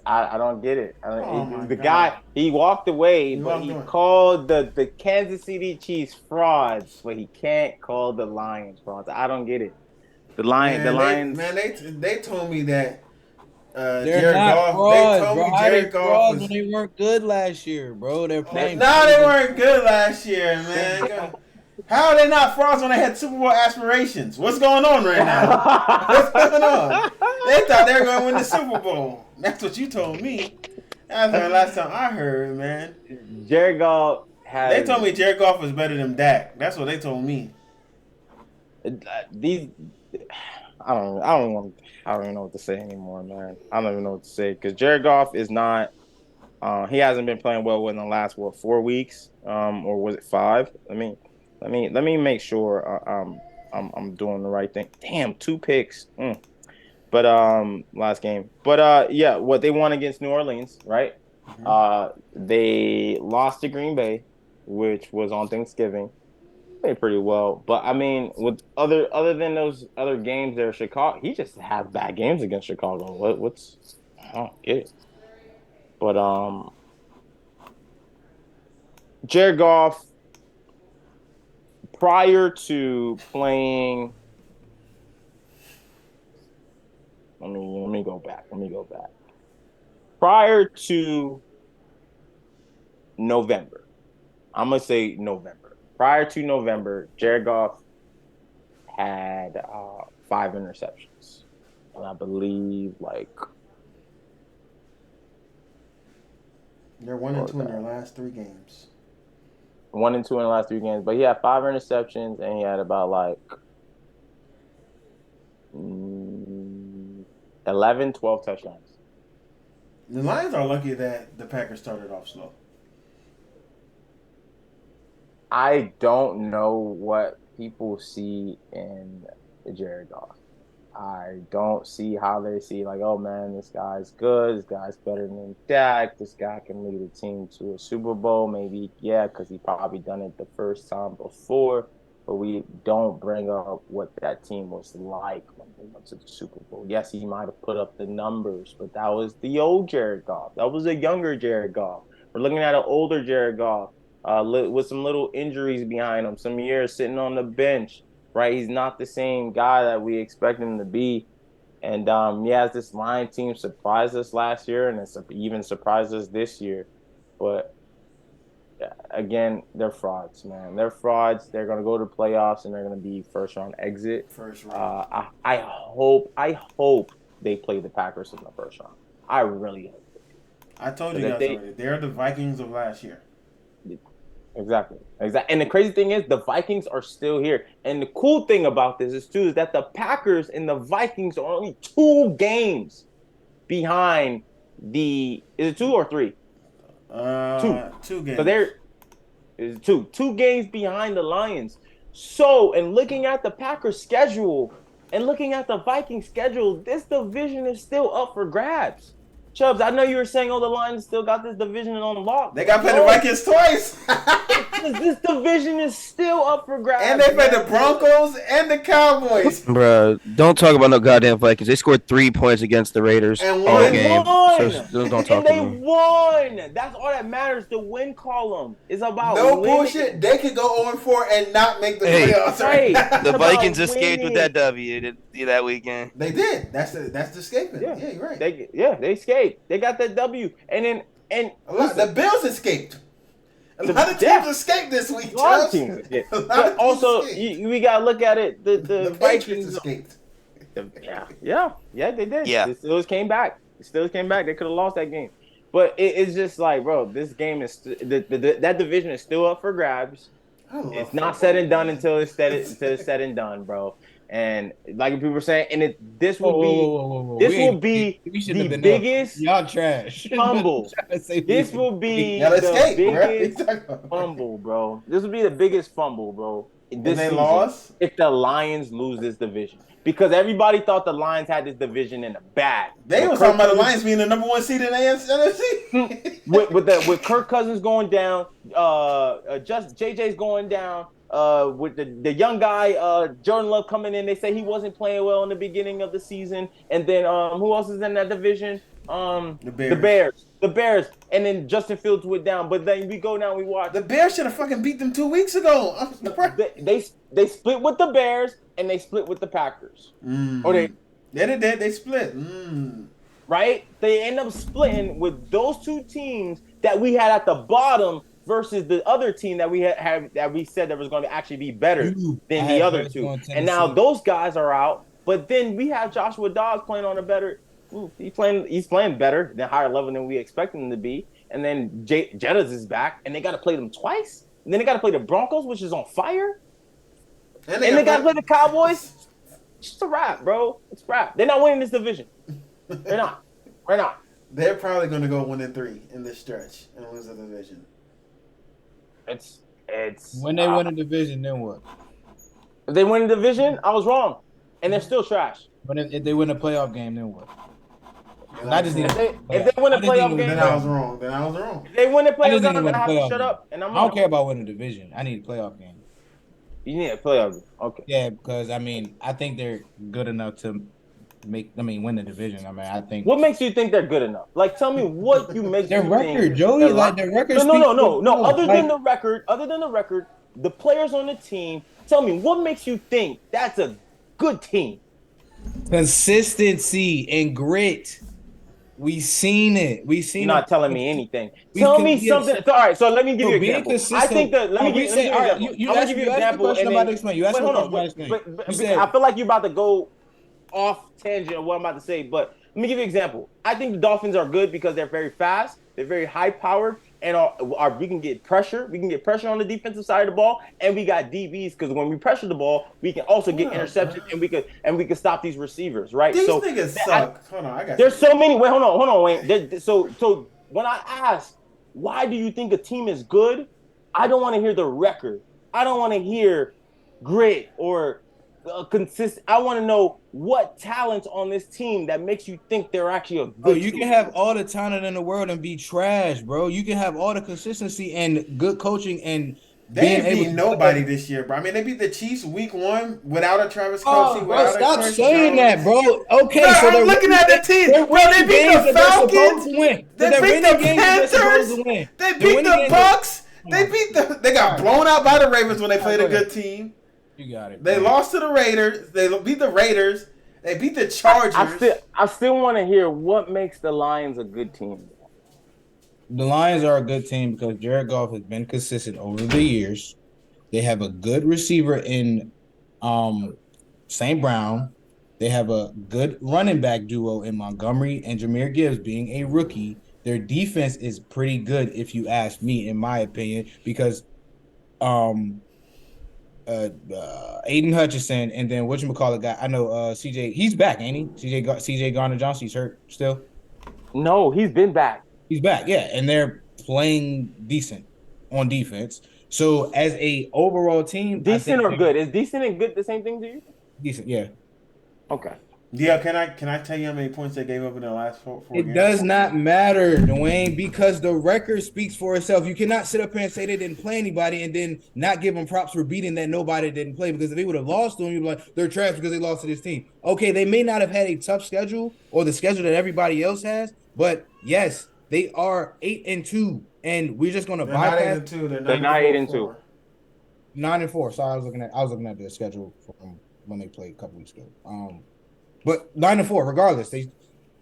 I don't get it. The guy, he walked away, but he called the Kansas City Chiefs frauds, but he can't call the Lions frauds. I don't get it. The Lions. They told me that they're not frauds, bro. How they frauds when they weren't good last year, bro? They're playing. No, they weren't good last year, man. How are they not frauds when they had Super Bowl aspirations? What's going on right now? What's going on? They thought they were going to win the Super Bowl. That's what you told me. That's the last time I heard, man. Jared Goff has. They told me Jared Goff was better than Dak. That's what they told me. I don't even know what to say anymore, man. I don't even know what to say because Jared Goff is not. He hasn't been playing well in the last 4 weeks, or was it 5? Let me make sure I'm doing the right thing. Damn, 2 picks. But last game. But yeah, what they won against New Orleans, right? Mm-hmm. They lost to Green Bay, which was on Thanksgiving. Played pretty well. But I mean, with other than those other games there, Chicago, he just had bad games against Chicago. What's I don't get it. But Jared Goff, prior to playing, let me go back. Prior to November, I'm gonna say November. Prior to November, Jared Goff had 5 interceptions, and I believe they're 1-2 in their last 3 games. 1-2 in the last 3 games, but he had 5 interceptions and he had about 11, 12 touchdowns. The Lions are lucky that the Packers started off slow. I don't know what people see in Jared Goff. I don't see how they see oh man, this guy's good. This guy's better than Dak. This guy can lead a team to a Super Bowl. Maybe, yeah, because he probably done it the first time before. But we don't bring up what that team was like when they went to the Super Bowl. Yes, he might have put up the numbers, but that was the old Jared Goff. That was a younger Jared Goff. We're looking at an older Jared Goff with some little injuries behind him, some years sitting on the bench. Right, he's not the same guy that we expect him to be, and this Lion team surprised us last year, and it's even surprised us this year. But again, they're frauds, man. They're frauds. They're gonna go to playoffs, and they're gonna be first round exit. First round. I hope they play the Packers in the first round. I really hope. I told you guys already. They're the Vikings of last year. Exactly. And the crazy thing is the Vikings are still here. And the cool thing about this is that the Packers and the Vikings are only 2 games behind is it 2 or 3? 2 games. So is 2 games behind the Lions. So, and looking at the Packers schedule and looking at the Vikings schedule, this division is still up for grabs. Chubbs, I know you were saying, the Lions still got this division on lock. They got to play the Vikings twice. This division is still up for grabs. And they played the Broncos and the Cowboys. Bro, don't talk about no goddamn Vikings. They scored 3 points against the Raiders and all won. game. So don't talk and to they me. won. That's all that matters. The win column is about no winning. bullshit. They could go 0-4 and not make the playoffs. Right. The Vikings escaped with that W that weekend. They did. That's the escaping. Yeah, you're right. They escaped. They got that W. And the Bills escaped. A lot of teams escaped this week. A lot of teams escaped. But also, we gotta look at it. The Vikings Vikings escaped. Yeah, they did. Yeah. They still came back. They could have lost that game. But it's just like, bro, this game is that division is still up for grabs. It's not said and done until it's said and done, bro. And like people were saying, and this will be the biggest y'all trash fumble. This will be the biggest fumble, bro. This will be the biggest fumble, bro. Lost? If the Lions lose this division. Because everybody thought the Lions had this division in the bag. They were talking about the Lions being the number 1 seed in the NFC. with Kirk Cousins going down, just JJ's going down, with the young guy, Jordan Love coming in. They say he wasn't playing well in the beginning of the season. And then who else is in that division? The Bears. And then Justin Fields went down. But then we go now, we watch. The Bears should have fucking beat them 2 weeks ago. They split with the Bears and they split with the Packers. Or they did. They split. Right? They end up splitting with those 2 teams that we had at the bottom versus the other team that we had that we said that was going to actually be better than the other 2. And now those guys are out. But then we have Joshua Dobbs playing on a better. He's playing better than higher level than we expect him to be. And then Jettas is back, and they got to play them twice. And then they got to play the Broncos, which is on fire. And they got to play the Cowboys. It's just a wrap, bro. It's a wrap. They're not winning this division. They're not. Right now. They're probably going to go 1-3 in this stretch and lose the division. It's when they win a division, then what? If they win the division, I was wrong, and they're still trash. But if they win a playoff game, then what? If they win a playoff game, then I was wrong. If they win a playoff game, I'm gonna have to shut up. And I don't care about winning a division. I need a playoff game. You need a playoff game, okay? Yeah, because I think they're good enough to win the division. I think. What makes you think they're good enough? Like, tell me what you make their you record, think Joey. Like their record. No. Other than the record, the players on the team. Tell me what makes you think that's a good team. Consistency and grit. We seen it. You're not telling me anything. Tell me something. All right, so let me give you an example. I think that let me give you an example. I'm gonna give you an example. I feel like you're about to go off tangent of what I'm about to say, but let me give you an example. I think the Dolphins are good because they're very fast, they're very high powered, and we can get pressure. We can get pressure on the defensive side of the ball, and we got DBs because when we pressure the ball, we can also get interceptions, and we can stop these receivers, right? These niggas suck. Hold on, I got. There's so many. Wait, hold on, Wayne. So when I ask, why do you think a team is good? I don't want to hear the record. I don't want to hear grit or consistent. I want to know what talents on this team that makes you think they're actually a good you team. can have all the talent in the world and be trash, bro. You can have all the consistency and good coaching and they ain't beat nobody this year, bro. I mean, they beat the Chiefs week 1 without a Travis Kelce. Bro, stop saying that, bro. Okay, bro, so I'm looking at the team. Bro, they beat the Falcons. They beat the Panthers. They beat the Bucks. They got blown out by the Ravens when they played a good team. You got it. They lost to the Raiders. They beat the Raiders. They beat the Chargers. I still want to hear what makes the Lions a good team. The Lions are a good team because Jared Goff has been consistent over the years. They have a good receiver in St. Brown. They have a good running back duo in Montgomery and Jahmyr Gibbs being a rookie. Their defense is pretty good, if you ask me, in my opinion, because Aiden Hutchinson and then whatchamacallit guy. I know CJ. He's back, ain't he? CJ Garner-Johnson. He's hurt still. No, he's been back. He's back, yeah, and they're playing decent on defense. So as a overall team, decent or good? Is decent and good the same thing to you? Decent, yeah. Okay. Yeah, can I tell you how many points they gave up in the last four It games? does not matter, Dwayne, because the record speaks for itself. You cannot sit up here and say they didn't play anybody and then not give them props for beating that nobody didn't play. Because if they would have lost to them, you'd be like, they're trash because they lost to this team. Okay, they may not have had a tough schedule or the schedule that everybody else has, but yes, they are 8-2, and we're just going to They're not bypass 8-2. They're not 8-2. 9-4. So I was looking at their schedule from when they played a couple weeks ago. But 9-4, regardless, they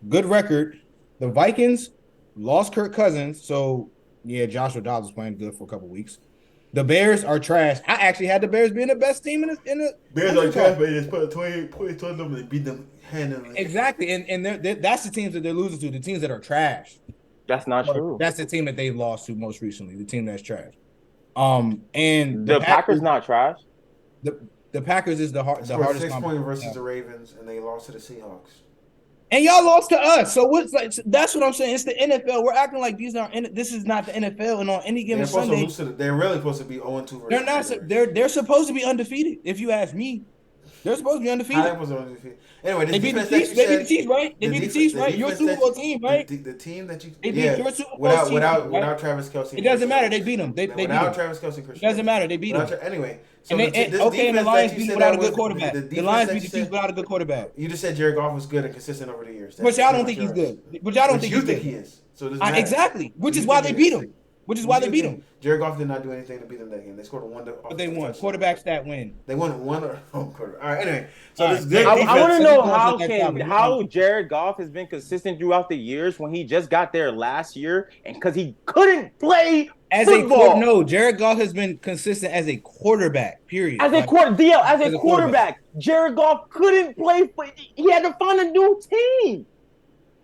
good record. The Vikings lost Kirk Cousins, so yeah, Joshua Dobbs was playing good for a couple weeks. The Bears are trash. I actually had the Bears being the best team in the Bears are trash, but they just put 28 points on them and beat them handily. exactly, and that's the teams that they're losing to. The teams that are trash. That's not true. That's the team that they've lost to most recently. The team that's trash. And The Packers not trash. The Packers is the hardest. 6 points versus the Ravens, and they lost to the Seahawks. And y'all lost to us. So what's like? That's what I'm saying. It's the NFL. We're acting like this is not the NFL. And on any given Sunday, They're really supposed to be 0-2. they're not. They're supposed to be undefeated. If you ask me, they're supposed to be undefeated. How they supposed to be undefeated? Anyway, they beat the Chiefs. They beat the Chiefs, right? They beat the Chiefs, right? Your Super Bowl team, right? The team that you They beat your Super Bowl team without Travis Kelce. It doesn't matter. They beat them. They beat them. Travis Kelce. It doesn't matter. They beat them. Anyway. So and the Lions beat them without a good quarterback. The Lions beat the Chiefs without a good quarterback. You just said Jared Goff was good and consistent over the years. But y'all don't think he's good. But y'all don't think you think he is. So exactly. Which is why they beat him. Which is why they beat him. Jared Goff did not do anything to beat them that game. They scored a one. But they won. Quarterbacks that win. They won one home quarter. All right. Anyway, so All this right. good. I want to know how Jared Goff has been consistent throughout the years when he just got there last year, and because he couldn't play as football. No, Jared Goff has been consistent as a quarterback. Period. As a quarterback, Jared Goff couldn't play. He had to find a new team.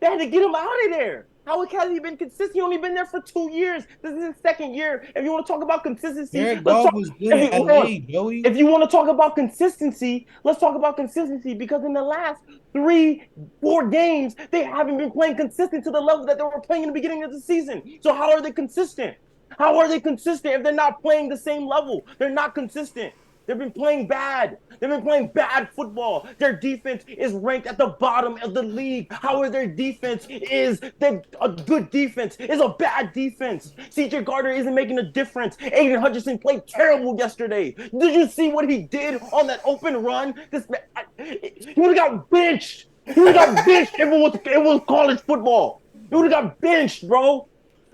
They had to get him out of there. How has he been consistent? He only been there for 2 years. This is his second year. If you want to talk about consistency, Jared Goff was good at LA, Joey. If you want to talk about consistency, let's talk about consistency, because in the last 3-4 games, they haven't been playing consistent to the level that they were playing in the beginning of the season. So how are they consistent? How are they consistent if they're not playing the same level? They're not consistent. They've been playing bad. They've been playing bad football. Their defense is ranked at the bottom of the league. However, their defense is a good defense. It's a bad defense. C.J. Gardner isn't making a difference. Aiden Hutchinson played terrible yesterday. Did you see what he did on that open run? He would have got benched. He would have got benched if it was college football. He would have got benched, bro.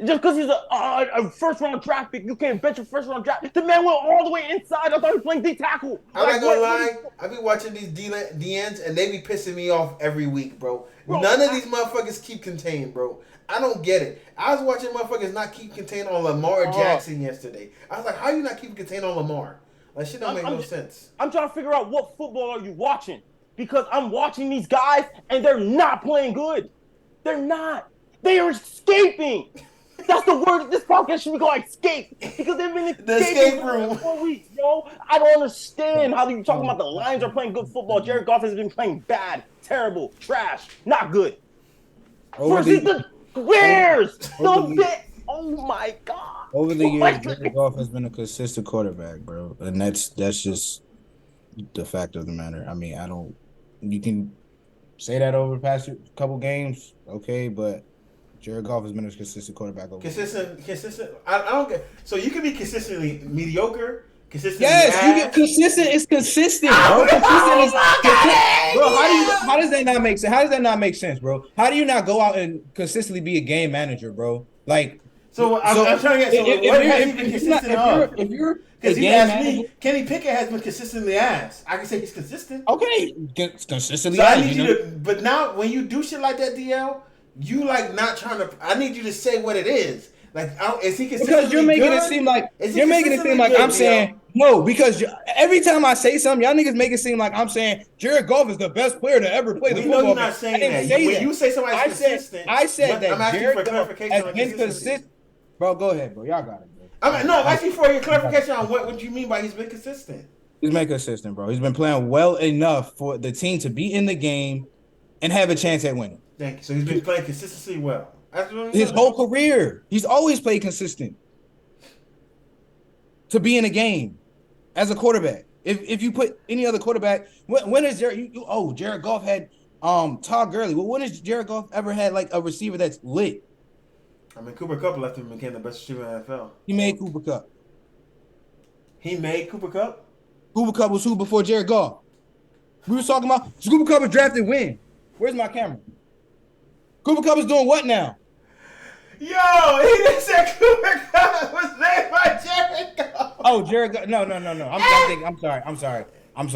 Just because he's a first-round draft pick, you can't bench a first-round draft. The man went all the way inside. I thought he was playing D-tackle. I'm not going to lie. I be watching these DNs, and they be pissing me off every week, bro. None of these motherfuckers keep contained, bro. I don't get it. I was watching motherfuckers not keep contained on Lamar Jackson yesterday. I was like, how you not keep contained on Lamar? Like, shit don't make no sense. I'm trying to figure out what football are you watching, because I'm watching these guys, and they're not playing good. They're not. They are escaping. That's the word. This podcast should be called escape, because they've been escaping for 4 weeks, yo. I don't understand how you talking about the Lions are playing good football. Jared Goff has been playing bad, terrible, trash, not good. Versus the Bears. Oh my God. Over the years, Jared Goff has been a consistent quarterback, bro, and that's just the fact of the matter. I mean, you can say that over the past couple games, okay, but Jared Goff has been a consistent quarterback. Consistent. I don't get. So you can be consistently mediocre. Consistent. Yes, you get consistent. It's consistent, bro. Consistent is bro. How does that not make sense? How does that not make sense, bro? How do you not go out and consistently be a game manager, bro? Like, I'm trying to get. If you're because he asked me, Kenny Pickett has been consistently asked. I can say he's consistent. Okay, consistently. So I need you to. But now, when you do shit like that, DL. You like not trying to. I need you to say what it is. Like, is he consistently because you're making good? it seem like good, I'm saying no. Because every time I say something, y'all niggas make it seem like I'm saying Jared Goff is the best player to ever play the football. No, you're not saying that. When you say somebody's consistent, I said that I'm asking Jared for clarification on consistent. Bro, go ahead, bro. Y'all got it, bro. I'm asking for your clarification on what you mean by he's been consistent. He's been consistent, bro. He's been playing well enough for the team to be in the game and have a chance at winning. Thank you. So he's been playing consistently well. His whole career, he's always played consistent to be in a game as a quarterback. If you put any other quarterback, when is Jared? Jared Goff had Todd Gurley. Well, when has Jared Goff ever had like a receiver that's lit? I mean, Cooper Kupp left him and became the best receiver in the NFL. He made Cooper Kupp. He made Cooper Kupp? Cooper Kupp was who before Jared Goff? We was talking about Cooper Kupp was drafted when? Where's my camera? Cooper Kupp is doing what now? Yo, he just said Cooper Kupp was made by Jared Goff. Oh, Jared Goff. No. I'm sorry. All right. That's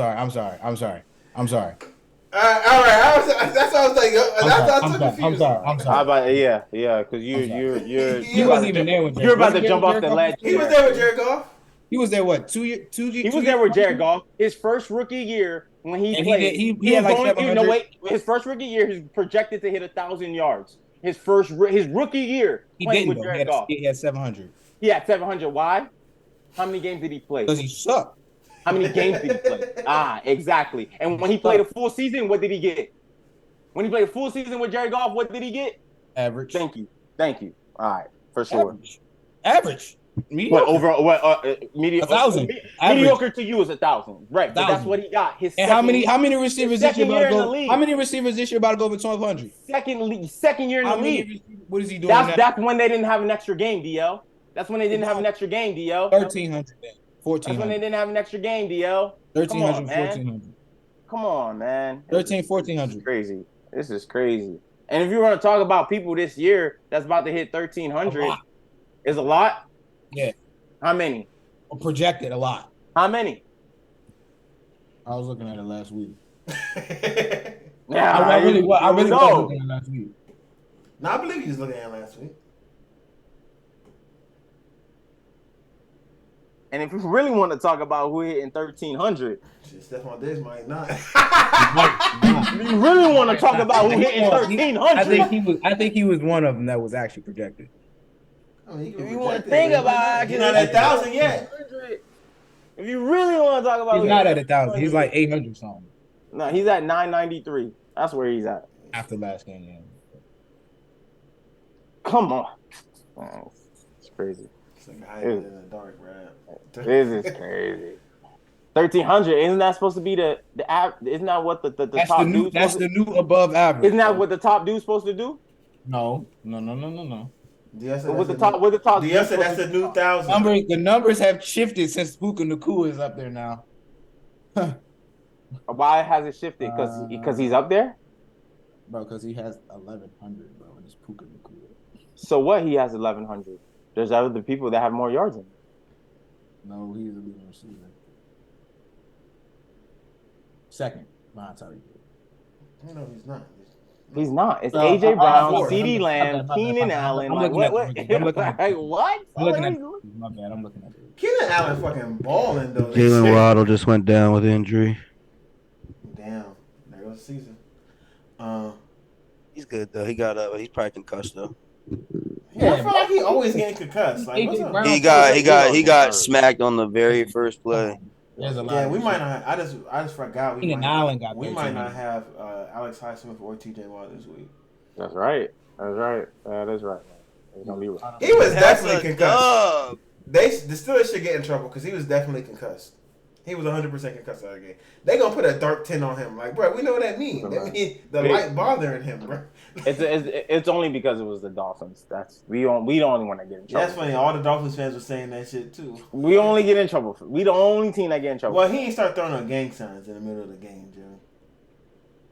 what I was like. I'm sorry. Yeah, because you're He wasn't even there with Jared. You're about to jump off the ledge. He was there with Jared Goff. He was there what? 2 years? He was there with Jared Goff. His first rookie year when he played, he had like 700. His first rookie year, he's projected to hit 1,000 yards. His rookie year He playing didn't. with Jared Goff. He had 700. He had 700. Why? How many games did he play? Because he sucked. How many games did he play? Exactly. And when he played a full season, what did he get? When he played a full season with Jared Goff, what did he get? Average. Thank you. All right, for sure. Average. Mediocre. What overall? Mediocre. 1,000. Mediocre to you is 1,000, right? But 1,000. that's what he got. And how many receivers this year about to go? league. How many receivers this year about to go for 1,200? Second year in the league. What is he doing? That's when they didn't have an extra game, DL. That's when they didn't have an extra game, DL. 1,300. 1,400. That's when they didn't have an extra game, DL. 1,300. 1,400. Come on, man. 13, 1,400. Crazy. This is crazy. And if you want to talk about people this year that's about to hit 1,300, is a lot. Yeah. How many? Projected a lot. How many? I was looking at it last week. Yeah, I really was looking at it last week. No, I believe he was looking at it last week. And if you really want to talk about who hit in 1,300, Stephon Diggs might not. if you really want to talk about who hit in 1,300, I think he was one of them that was actually projected. I mean, if you want to think about it, he's not at 1,000 yet. If you really want to talk about, he's not at 1,000. He's like 800 something. No, he's at 993. That's where he's at after last game. Yeah. Come on, it's crazy. It's like hiding in the dark, right? This is crazy. 1,300. Isn't that supposed to be the isn't that what the top dude? That's the new above average. Isn't that what the top dude's supposed to do? No. With the top. Diaz said that's the new 1,000. The numbers have shifted since Puka Nacua is up there now. Why has it shifted? Because he's up there, bro. Because he has 1,100, bro, and it's Puka Nacua. So what? He has 1,100. There's other people that have more yards than him. No, he's a leading receiver. Second, behind Tyreek. No, he's not. He's not. It's AJ Brown, CeeDee Lamb, Keenan Allen. I'm looking at what? My bad. I'm looking at it. Keenan Allen fucking balling though. Jalen Waddle just went down with injury. Damn, there goes the season. He's good though. He got up. He's probably concussed though. Yeah, I feel like he always getting concussed. Like, what's up? He got smacked on the very first play. Yeah, we might not. I just forgot. We might not have Alex Highsmith or T.J. Watt this week. That's right. That is right. He's gonna be right. He was definitely concussed. The Steelers should get in trouble because he was definitely concussed. He was 100% concussed out of the game. They gonna put a dark tint on him. Like, bro, we know what that means. That means the light bothering him, bro. It's only because it was the Dolphins. We don't want to get in trouble. That's funny. All the Dolphins fans were saying that shit too. We only get in trouble. We the only team that get in trouble. Well, he ain't start throwing on gang signs in the middle of the game, Jimmy.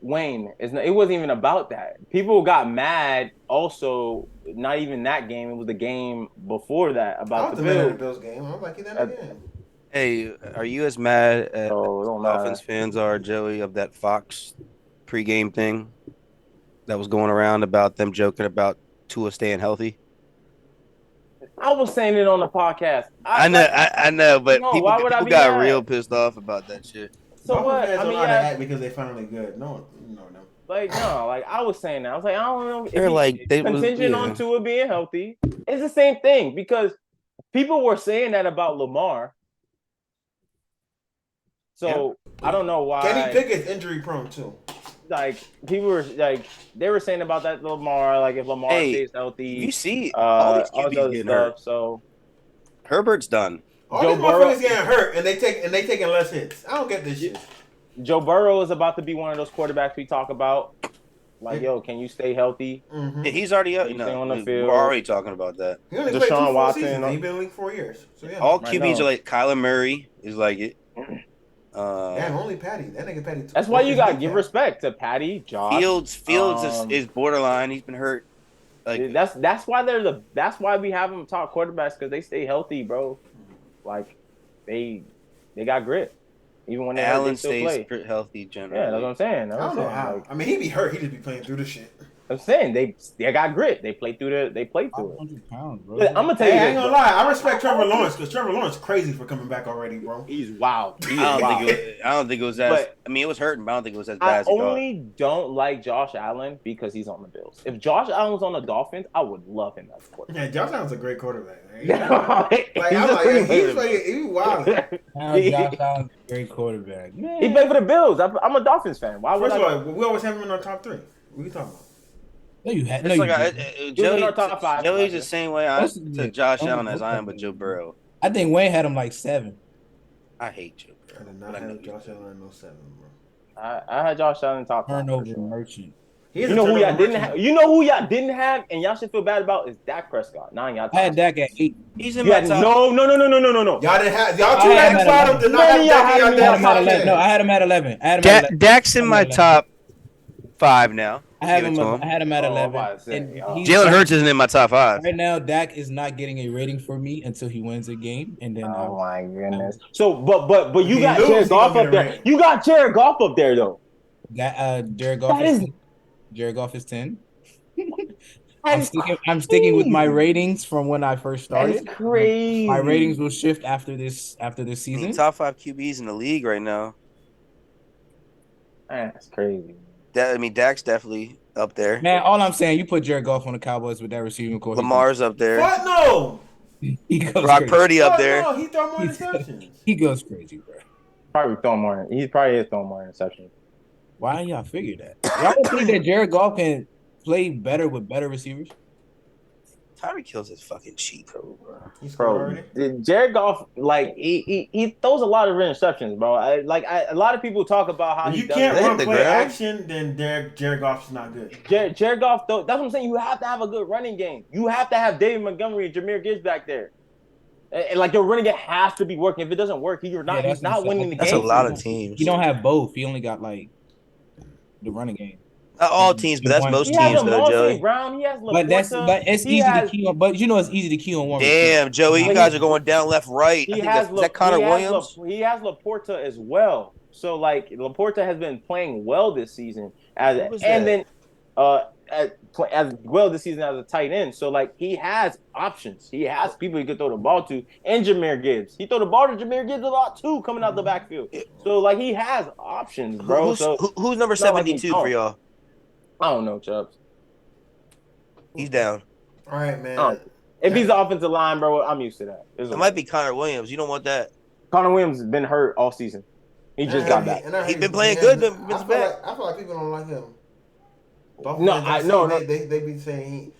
Wayne, it wasn't even about that. People got mad. Also, not even that game. It was the game before that about the Bills game. I was like, that again. Hey, are you as mad at Dolphins fans are, Joey, of that Fox pregame thing that was going around about them joking about Tua staying healthy? I was saying it on the podcast. I know, but people got real pissed off about that shit. So what? I mean, act because they finally good. No. Like I was saying that. I was like, I don't know. They're like contingent on Tua being healthy. It's the same thing because people were saying that about Lamar. So I don't know why. Kenny Pickett's injury prone too. Like people were like they were saying about that Lamar. Like if Lamar stays healthy, you see all these QBs getting hurt. So Herbert's done. All these motherfuckers getting hurt and they taking less hits. I don't get this shit. Joe Burrow is about to be one of those quarterbacks we talk about. Like, yo, can you stay healthy? Mm-hmm. Yeah, he's already up. Can you stay on the We're field? already talking about that. He only played 2 Deshaun full Watson, seasons. He's been in the league 4 years. So yeah. All I QBs know. are like Kyler Murray is like it. Damn, only Patty. That nigga Patty. That's why you gotta give respect to Patty, Josh. Fields is borderline. He's been hurt. Like that's why that's why we have them top quarterbacks, because they stay healthy, bro. Like they got grit. Even when they hurt, Allen they still stays play. healthy generally. Yeah, that's what I'm saying. I don't know how. I mean, he'd be hurt. He'd just be playing through the shit. I'm saying they got grit. They play through it. 500 pounds, bro. I'm gonna tell you I this, ain't gonna bro. lie. I respect Trevor Lawrence because Trevor Lawrence is crazy for coming back already, bro. He's wild. I don't think it was as. But I mean, it was hurting, but I don't think it was as bad I as he thought. only don't like Josh Allen because he's on the Bills. If Josh Allen was on the Dolphins, I would love him as a quarterback. Yeah, Josh Allen's a great quarterback. Man. He's wild. Now Josh Allen's a great quarterback. Man. He played for the Bills. I'm a Dolphins fan. Why would First of all, we always have him in our top 3. What are you talking about? No, you had. It's No, like you He was in our top 5. Joey's the same way to Josh Allen as I am with Joe Burrow. I think Wayne had him like 7. I hate Joe I Burrow. did not have Josh Allen no 7, bro. I had Josh Allen top 5. Turnover merchant. He is You a know who y'all turnover didn't have? merchant. You know who y'all didn't have, and y'all should feel bad about is Dak Prescott. Now y'all. I had Dak at 8. He's in You my had, top. no. Y'all didn't have. Y'all two I had at the him at bottom 11. did not have Many y'all Dak had in him y'all I had him at top 11. 10. No, I had him at 11. I had him at 11. Dak's in my top 5 now. I had Give him. it to him. I had him at Oh, I'm 11. about to say, And oh. he's- Jalen Hurts isn't in my top 5. Right now, Dak is not getting a rating for me until he wins a game, and then Oh my goodness. So, but you He got lose, Jared he Goff gonna up get a there. ring. You got Jared Goff up there though. Jared Goff That is is- Jared Goff is 10. That I'm sticking with my crazy. ratings from when I first That is started. crazy. My ratings will shift after this I mean, season. top 5 QBs in the league right now. That's crazy. Dak's definitely up there. Man, all I'm saying, you put Jared Goff on the Cowboys with that receiving core. Lamar's up there. What? No. He goes Brock crazy. Purdy up Fuck there. No, he throw more He's- interceptions. He goes crazy, bro. Probably throwing more. He probably is throwing more interceptions. Why didn't y'all figure that? Y'all don't think that Jared Goff can play better with better receivers? Tyreek Hill's is fucking cheap. He scored Bro, already. Jared Goff, like he throws a lot of interceptions, bro. A lot of people talk about how If he you does can't it. run the play ground. action, then Jared Goff's not good. Jared Goff, though, that's what I'm saying. You have to have a good running game. You have to have David Montgomery and Jahmyr Gibbs back there. And like your running game has to be working. If it doesn't work, he's not winning the That's game. a lot of teams. He don't have both. He only got like the running game. Not all teams, but that's most He has teams, a though, Monte Joey. Brown. He has Laporta. But it's He easy has- to key on. But you know it's easy to key on one. Damn, Joey, you But guys he- are going down, left, right. He I think has is that Connor he has Williams? He has Laporta as well. So like Laporta has been playing well this season as Who was and that? then as well this season as a tight end. So like he has options. He has people he could throw the ball to. And Jahmyr Gibbs. He throw the ball to Jahmyr Gibbs a lot too, coming out the backfield. So like he has options, bro. Who's number it's not like he 72 for don't. y'all? I don't know, Chubbs. He's down. All right, man. Oh. If he's the offensive line, bro, I'm used to that. It might be Connor Williams. You don't want that. Connor Williams has been hurt all season. He just got back. He been playing good, but I been feel back. like people don't like him. No, They be saying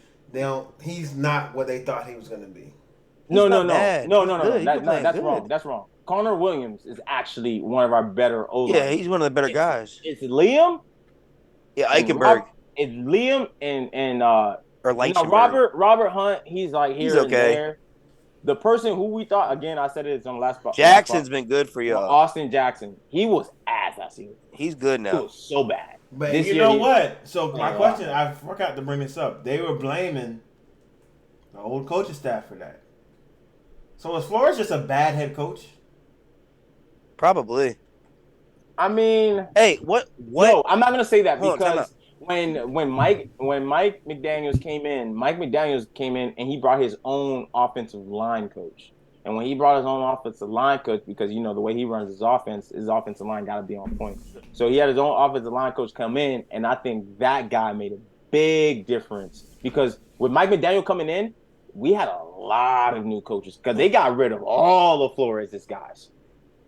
he's not what they thought he was gonna be. No. not bad. No. He's good. He's been playing That's good. wrong. That's wrong. Connor Williams is actually one of our better O-line. Yeah, he's one of the better guys. It's Liam. Yeah, Eichenberg It's Liam and or you know, Leichenberg. Robert Hunt. He's like here He's and okay. there. The person who we thought again, I said it on the last spot. Jackson's been good for y'all. Austin Jackson. He was ass last season. He's good He now. was so bad. But This you year know he- what? So my Yeah. question, I forgot to bring this up. They were blaming the old coaching staff for that. So is Flores just a bad head coach? Probably. I mean, Hey, what? no, I'm not gonna say that Hold on, time because when Mike McDaniels came in and he brought his own offensive line coach. And when he brought his own offensive line coach, because you know the way he runs his offensive line got to be on point. So he had his own offensive line coach come in, and I think that guy made a big difference because with Mike McDaniel coming in, we had a lot of new coaches because they got rid of all of Flores' guys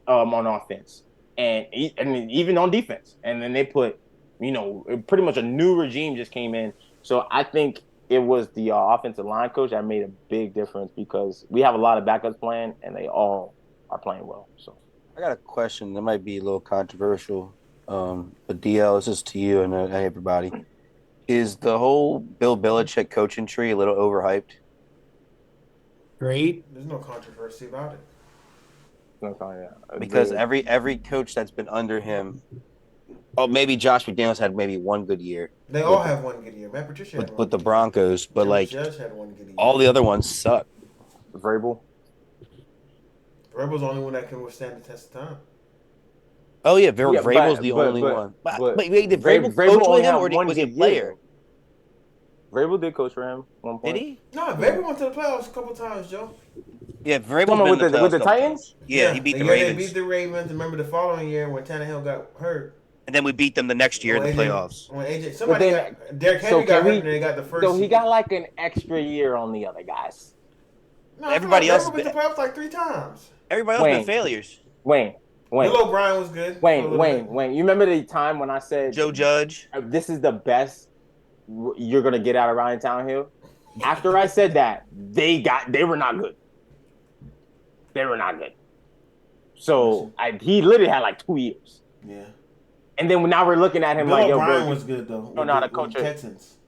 on offense and even on defense, and then they put pretty much a new regime just came in. So I think it was the offensive line coach that made a big difference because we have a lot of backups playing, and they all are playing well. So I got a question that might be a little controversial. But DL, this is to you and everybody. Is the whole Bill Belichick coaching tree a little overhyped? Great. There's no controversy about it. Because every coach that's been under him, maybe Josh McDaniels had maybe one good year. They all have one good year. Matt Patricia had one with the good year. Broncos, but Joe like Judge had one good year. all the other ones suck. Vrabel. Vrabel's the only one that can withstand the test of time. Oh yeah, Yeah, Vrabel's the only one. But wait, did Vrabel coach only with him, had or one was he a good player? year, though. Vrabel did coach for him one point. Did he? No, Vrabel went to the playoffs a couple times, Joe. Yeah, Vrabel's Someone been with in the the playoffs Titans? couple times. Yeah, he beat the year Ravens, They beat the Ravens. Remember the following year when Tannehill got hurt? and then we beat them the next year in the playoffs. When Derrick But then- Henry got can hurt and they got the first. So he seed. got like an extra year on the other guys. No, I feel Everybody like else Vrabel went to the playoffs like 3 times. Everybody else Wayne. been failures. Wayne. Bill O'Brien was good. for a little bit. Wayne. You remember the time when I said Joe Judge. this is the best you're gonna get out of Ryan Tannehill? After I said that, they were not good. They were not good. So he literally had like 2 years. Yeah. And then now we're looking at him Bill like, yo, O'Brien bro, was good though. No, not a coach. Texans.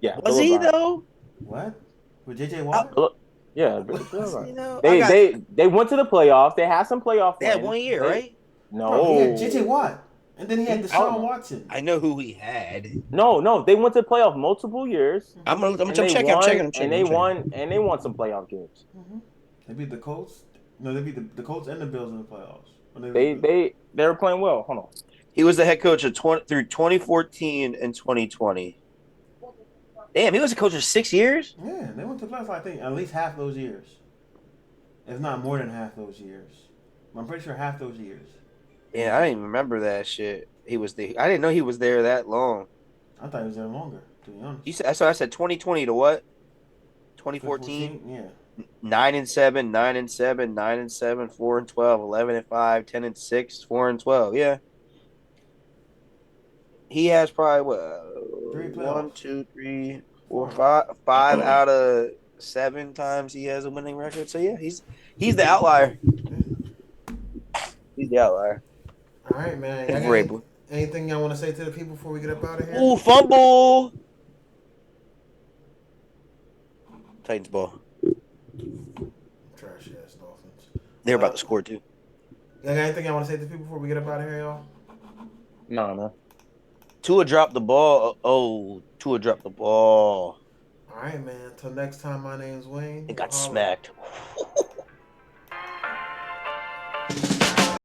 Yeah, Was Bill he O'Brien. though? What? With JJ Watt? Yeah, You know, they went to the playoffs. They had some playoff. They had wins. 1 year, right? No, Bro, he had JJ Watt, and then he had Deshaun Watson. I know who he had. no, they went to the playoff multiple years. I'm and checking. I'm checking. And they won some playoff games. They beat the Colts. No, they beat the Colts and the Bills in the playoffs. They were playing well. Hold on. He was the head coach through 2014 and 2020. Damn, he was a coach for 6 years. Yeah, they went to the playoffs. I think at least half those years, if not more than half those years. I'm pretty sure half those years. Yeah, I didn't even remember that shit. I didn't know he was there that long. I thought he was there longer. To be honest. So I said 2020 to what? 2014. Yeah. 9-7, 9-7, 9-7, 4-12, 11-5, 10-6, 4-12. Yeah. He has probably what? 3 playoffs. 1, 2, 3, 4, 5 out of 7 times he has a winning record. So yeah, he's the outlier. He's the outlier. All right, man. Anything y'all want to say to the people before we get up out of here? Ooh, fumble. Titans ball. Trash ass Dolphins. They're about to score too. Y'all got anything y'all want to say to the people before we get up out of here, y'all? No, man. Tua dropped the ball. Oh, Tua dropped the ball. All right, man. Until next time, my name's Wayne. It got smacked.